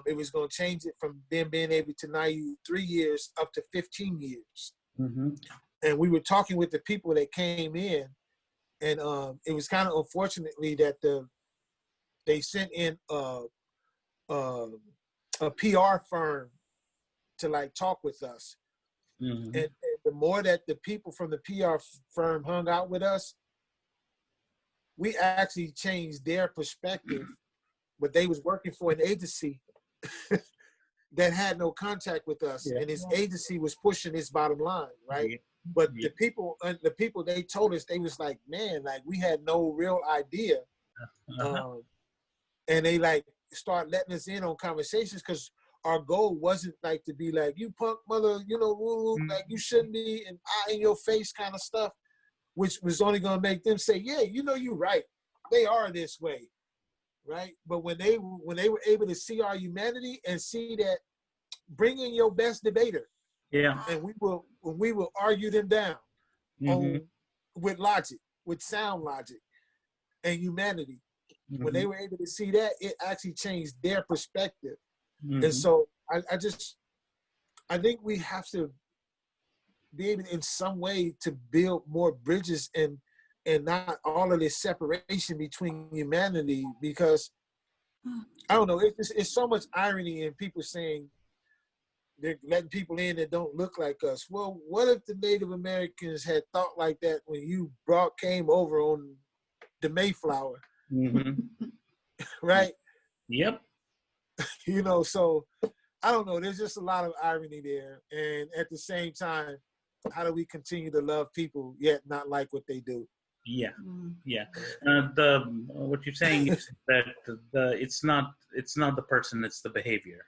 It was going to change it from them being able to deny you 3 years up to 15 years. And we were talking with the people that came in, and it was kind of unfortunately that they sent in a PR firm to like talk with us. And the more that the people from the PR firm hung out with us, we actually changed their perspective. But they was working for an agency that had no contact with us, and this agency was pushing its bottom line, right? But the people they told us, they was like, man, like, we had no real idea. And they like start letting us in on conversations, because our goal wasn't like to be like, you punk mother, you know, like you shouldn't be, and eye in your face kind of stuff, which was only gonna make them say, yeah, you know, you're right, they are this way, right? But when they were able to see our humanity and see that, bring in your best debater, and we when we would argue them down on with logic, with sound logic and humanity. When they were able to see that, it actually changed their perspective. And so I think we have to be able in some way to build more bridges and not all of this separation between humanity, because I don't know, it's so much irony in people saying they're letting people in that don't look like us. Well, what if the Native Americans had thought like that when you came over on the Mayflower? Right? Yep. You know, so I don't know. There's just a lot of irony there. And at the same time, how do we continue to love people yet not like what they do? Yeah, yeah. What you're saying is that it's not the person, it's the behavior.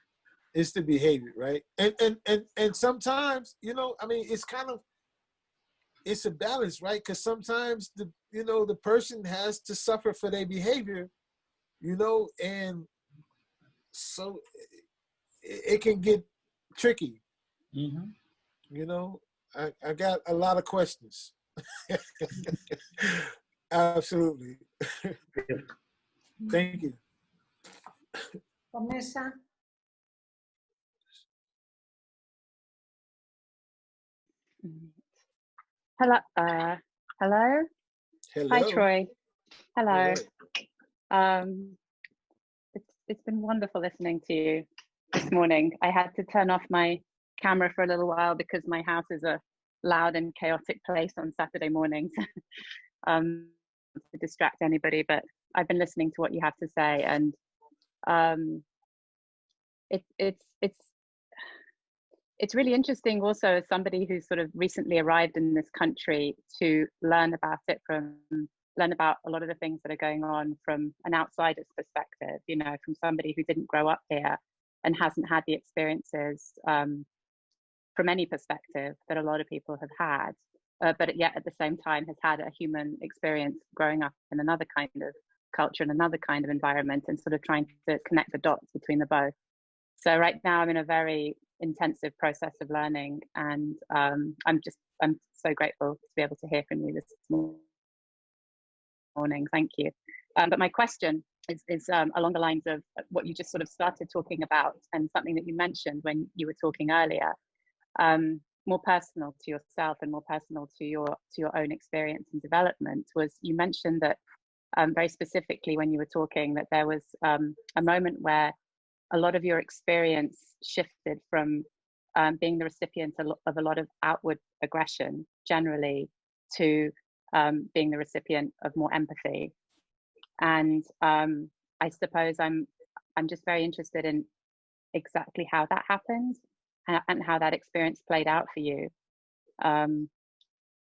It's the behavior, right? And sometimes, you know, I mean, it's a balance, right? Because sometimes the person has to suffer for their behavior, you know, and so it can get tricky. You know, I got a lot of questions. Absolutely. Thank you. Vanessa? Hello. Hello. Hello. Hi, Troy. Hello. Hello. It's been wonderful listening to you this morning. I had to turn off my camera for a little while because my house is a loud and chaotic place on Saturday mornings. To distract anybody, but I've been listening to what you have to say, and it's really interesting also as somebody who's sort of recently arrived in this country to learn about a lot of the things that are going on from an outsider's perspective, you know, from somebody who didn't grow up here and hasn't had the experiences from any perspective that a lot of people have had, but yet at the same time has had a human experience growing up in another kind of culture and another kind of environment, and sort of trying to connect the dots between the both. So right now I'm in a very intensive process of learning, and I'm so grateful to be able to hear from you this morning. Thank you. But my question is along the lines of what you just sort of started talking about, and something that you mentioned when you were talking earlier, more personal to yourself and more personal to your own experience and development, was you mentioned that very specifically when you were talking that there was a moment where a lot of your experience shifted from being the recipient of a lot of outward aggression generally to being the recipient of more empathy. And I suppose I'm just very interested in exactly how that happened and how that experience played out for you.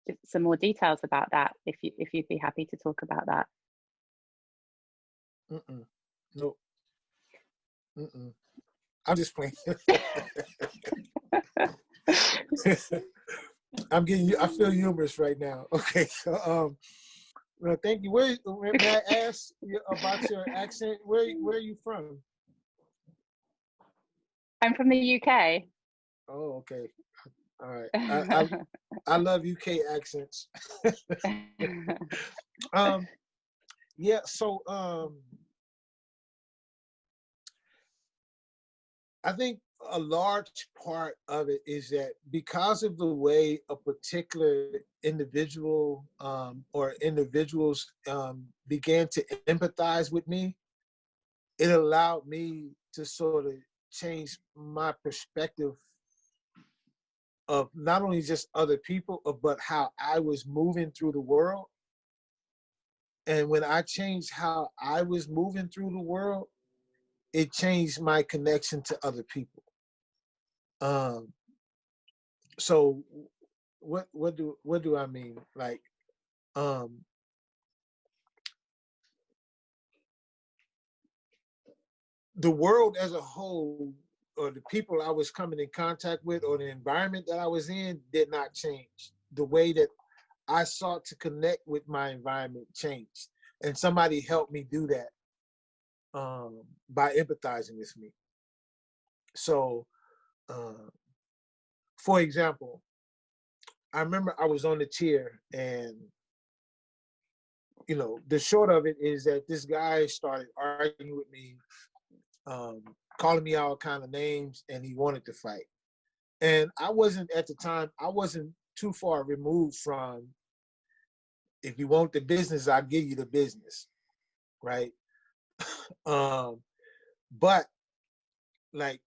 Just some more details about that, if you'd be happy to talk about that. No. I'm just playing. I feel humorous right now. Okay. So, well, thank you. Where may I ask you about your accent? Where are you from? I'm from the UK. Oh, okay. All right. I love UK accents. Yeah. So, I think a large part of it is that because of the way a particular individual or individuals began to empathize with me, it allowed me to sort of change my perspective of not only just other people, but how I was moving through the world. And when I changed how I was moving through the world, it changed my connection to other people. So what do I mean? Like, the world as a whole, or the people I was coming in contact with, or the environment that I was in, did not change. The way that I sought to connect with my environment changed, and somebody helped me do that by empathizing with me. So, for example, I remember I was on the chair, and you know, the short of it is that this guy started arguing with me, calling me all kind of names, and he wanted to fight. And I wasn't at the time, I wasn't too far removed from, if you want the business, I'll give you the business, right? But like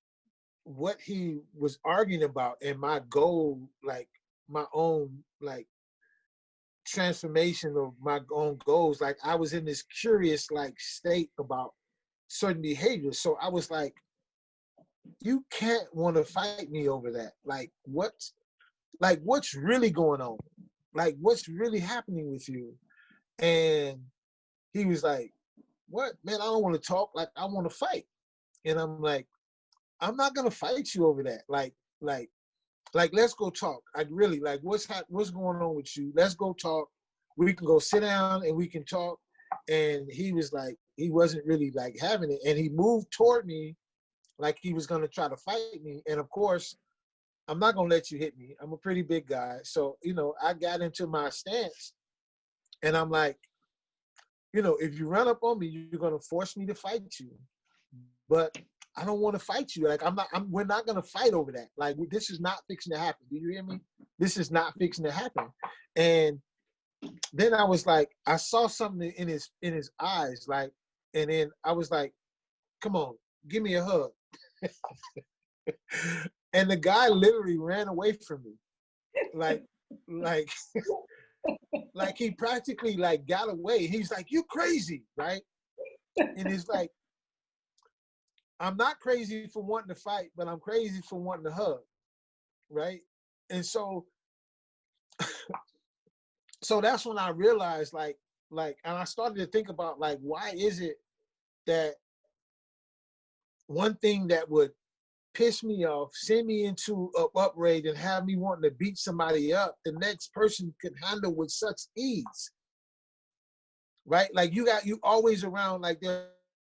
what he was arguing about and my goal, like my own like transformation of my own goals, like I was in this curious like state about certain behaviors. So I was like, you can't want to fight me over that. Like what's really going on? Like what's really happening with you? And he was like, what, man, I don't want to talk, like I want to fight. And I'm like, I'm not gonna fight you over that. Like, let's go talk. I really like what's going on with you. Let's go talk. We can go sit down and we can talk. And he was like, he wasn't really like having it. And he moved toward me like he was gonna try to fight me. And of course, I'm not gonna let you hit me. I'm a pretty big guy. So, you know, I got into my stance and I'm like, you know, if you run up on me, you're gonna force me to fight you. But I don't want to fight you. Like we're not gonna fight over that. Like this is not fixing to happen. Do you hear me? This is not fixing to happen. And then I was like, I saw something in his eyes, like, and then I was like, come on, give me a hug. And the guy literally ran away from me. Like like he practically like got away. He's like, you crazy, right? And it's like, I'm not crazy for wanting to fight, but I'm crazy for wanting to hug, right? And so, so that's when I realized, like, and I started to think about, like, why is it that one thing that would piss me off, send me into an upgrade, and have me wanting to beat somebody up, the next person could handle with such ease, right? Like you always around, like there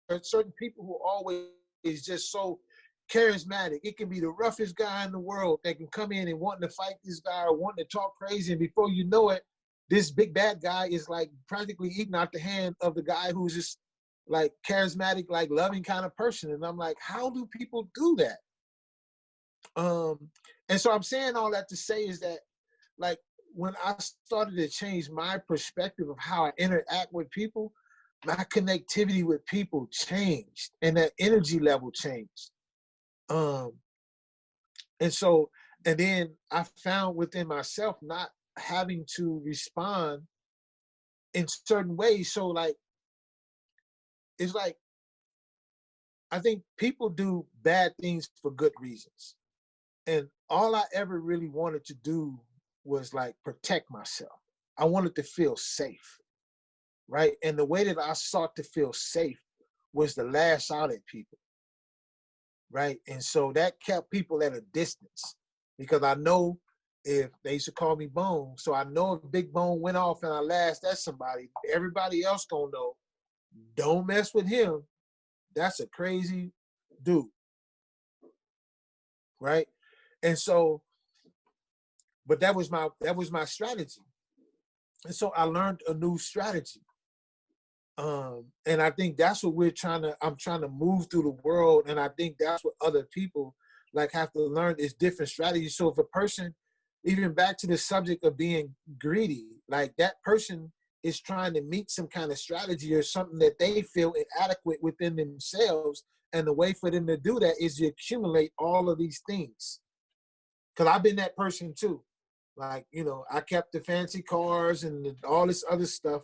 are certain people who always is just so charismatic. It can be the roughest guy in the world that can come in and wanting to fight this guy or wanting to talk crazy, and before you know it, this big bad guy is like practically eating out the hand of the guy who's just like charismatic, like loving kind of person. And I'm like, how do people do that? And so I'm saying all that to say is that, like, when I started to change my perspective of how I interact with people, my connectivity with people changed and that energy level changed. And so, and then I found within myself not having to respond in certain ways. So like, it's like, I think people do bad things for good reasons. And all I ever really wanted to do was like protect myself. I wanted to feel safe, right? And the way that I sought to feel safe was to lash out at people, right? And so that kept people at a distance, because I know if they used to call me Bone, so I know if Big Bone went off and I lashed at somebody, everybody else gonna know, don't mess with him. That's a crazy dude, right? And so, but that was my strategy. And so I learned a new strategy. And I think that's what I'm trying to move through the world. And I think that's what other people like have to learn, is different strategies. So if a person, even back to the subject of being greedy, like that person is trying to meet some kind of strategy or something that they feel inadequate within themselves. And the way for them to do that is to accumulate all of these things. Because I've been that person too. Like, you know, I kept the fancy cars and all this other stuff,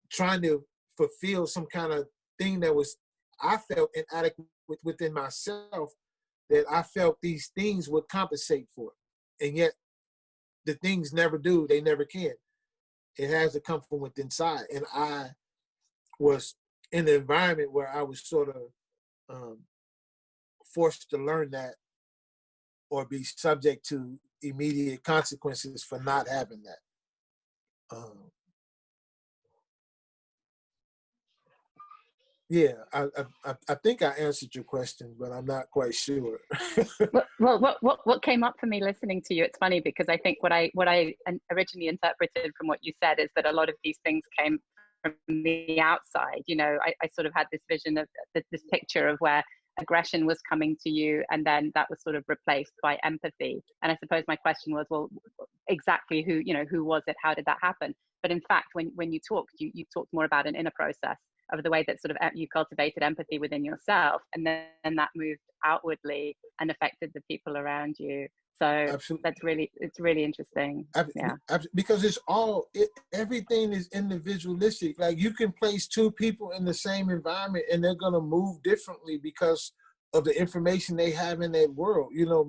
trying to fulfill some kind of thing that was, I felt inadequate within myself, that I felt these things would compensate for it. And yet the things never do, they never can. It has to come from within inside. And I was in an environment where I was sort of forced to learn that, or be subject to immediate consequences for not having that. Yeah, I think I answered your question, but I'm not quite sure. What came up for me listening to you? It's funny because I think what I originally interpreted from what you said is that a lot of these things came from the outside. You know, I sort of had this vision of this picture of where aggression was coming to you, and then that was sort of replaced by empathy. And I suppose my question was, well, exactly who was it? How did that happen? But in fact, when you talked, you talked more about an inner process of the way that sort of you cultivated empathy within yourself, and then that moved outwardly and affected the people around you. So Absolutely. it's really interesting. Yeah. Because everything is individualistic. Like you can place two people in the same environment and they're gonna move differently because of the information they have in that world. You know,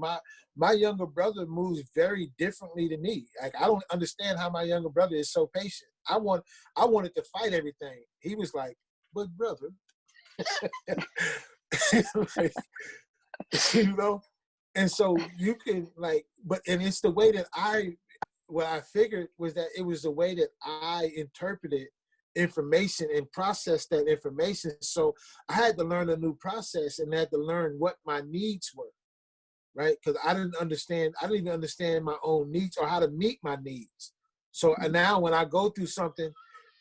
my younger brother moves very differently than me. Like I don't understand how my younger brother is so patient. I wanted to fight everything. He was like, but brother, like, you know. And so you can and it's the way that what I figured was that it was the way that I interpreted information and processed that information. So I had to learn a new process and had to learn what my needs were, right? Because I didn't even understand my own needs or how to meet my needs. So now when I go through something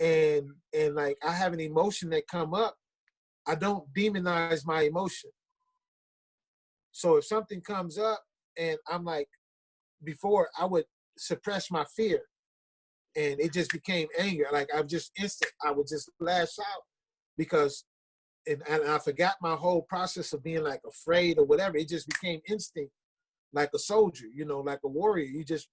and like I have an emotion that come up, I don't demonize my emotion. So if something comes up and I'm like, before I would suppress my fear and it just became anger. Like I would just lash out because, and I forgot my whole process of being like afraid or whatever. It just became instinct, like a soldier, you know, like a warrior. You just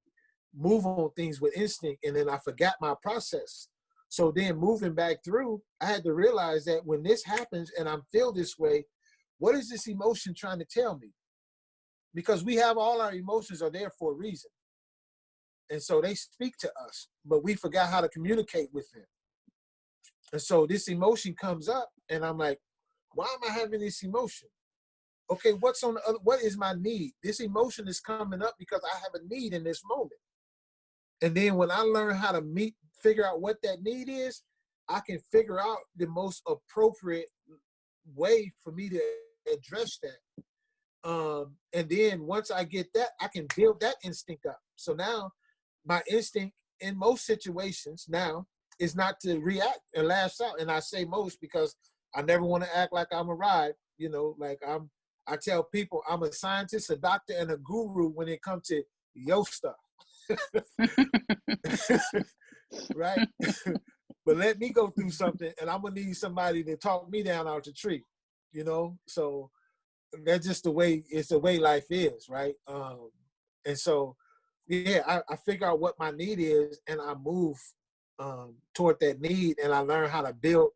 move on things with instinct. And then I forgot my process. So then moving back through, I had to realize that when this happens and I feel this way, what is this emotion trying to tell me? Because we have all our emotions are there for a reason. And so they speak to us, but we forgot how to communicate with them. And so this emotion comes up and I'm like, why am I having this emotion? Okay, what is my need? This emotion is coming up because I have a need in this moment. And then when I learn how to figure out what that need is, I can figure out the most appropriate way for me to address that. And then once I get that, I can build that instinct up. So now my instinct in most situations now is not to react and lash out. And I say most because I never want to act like I'm a ride, you know, like I tell people I'm a scientist, a doctor, and a guru when it comes to your stuff. Right? But let me go through something and I'm gonna need somebody to talk me down out the tree, you know? So that's just it's the way life is, right? And so, yeah, I figure out what my need is and I move toward that need and I learn how to build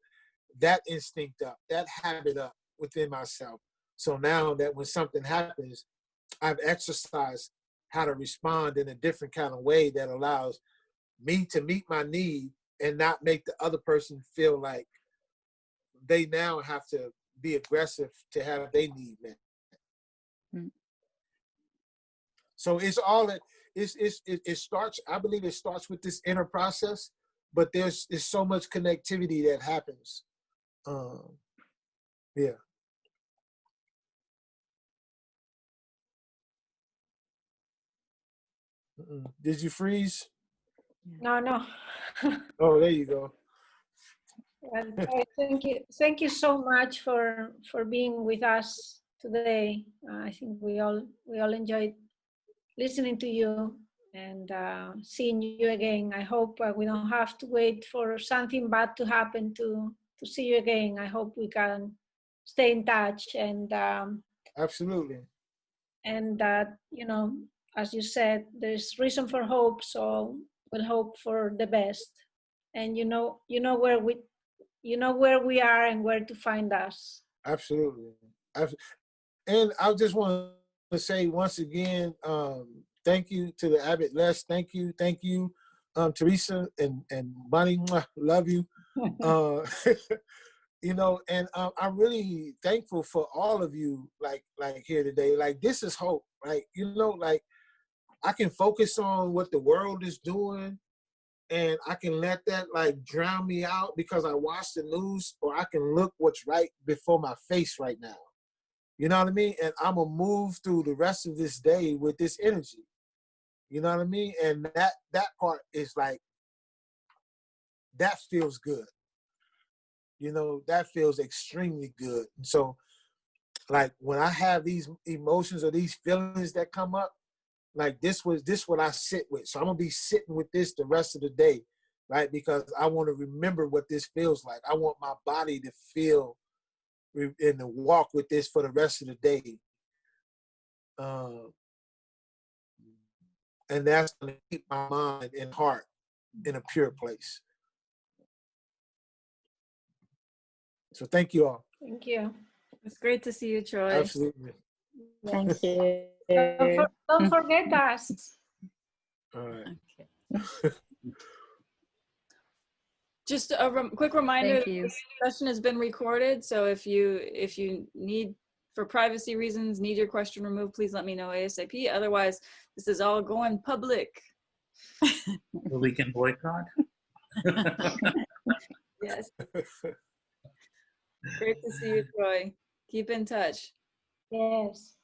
that instinct up, that habit up within myself. So now that when something happens, I've exercised how to respond in a different kind of way that allows me to meet my need and not make the other person feel like they now have to be aggressive to have their need met. Mm. So it's all that it starts. I believe it starts with this inner process, but there's so much connectivity that happens. Yeah. Did you freeze? No. Oh, there you go. Well, thank you so much for being with us today. I think we all enjoyed listening to you and seeing you again. I hope we don't have to wait for something bad to happen to see you again. I hope we can stay in touch and absolutely. And that, you know, as you said, there's reason for hope, so we'll hope for the best. And you know where we are and where to find us. Absolutely. And I just want to say once again, thank you to the Abbott Les. Thank you, Teresa and Bonnie. Love you. You know, and I'm really thankful for all of you, like here today. Like this is hope, right? You know, like I can focus on what the world is doing, and I can let that like drown me out because I watch the news, or I can look what's right before my face right now. You know what I mean? And I'm gonna move through the rest of this day with this energy. You know what I mean? And that part is like, that feels good. You know, that feels extremely good. And so like when I have these emotions or these feelings that come up, like this what I sit with. So I'm gonna be sitting with this the rest of the day, right? Because I want to remember what this feels like. I want my body to feel and to walk with this for the rest of the day. And that's gonna keep my mind and heart in a pure place. So thank you all. Thank you. It's great to see you, Troy. Absolutely. Thank you. Don't forget us. All right. Okay. Just a quick reminder Thank that you. this session has been recorded. So if you need, for privacy reasons, need your question removed, please let me know ASAP. Otherwise, this is all going public. So we can boycott. Yes. Great to see you, Troy. Keep in touch. Yes.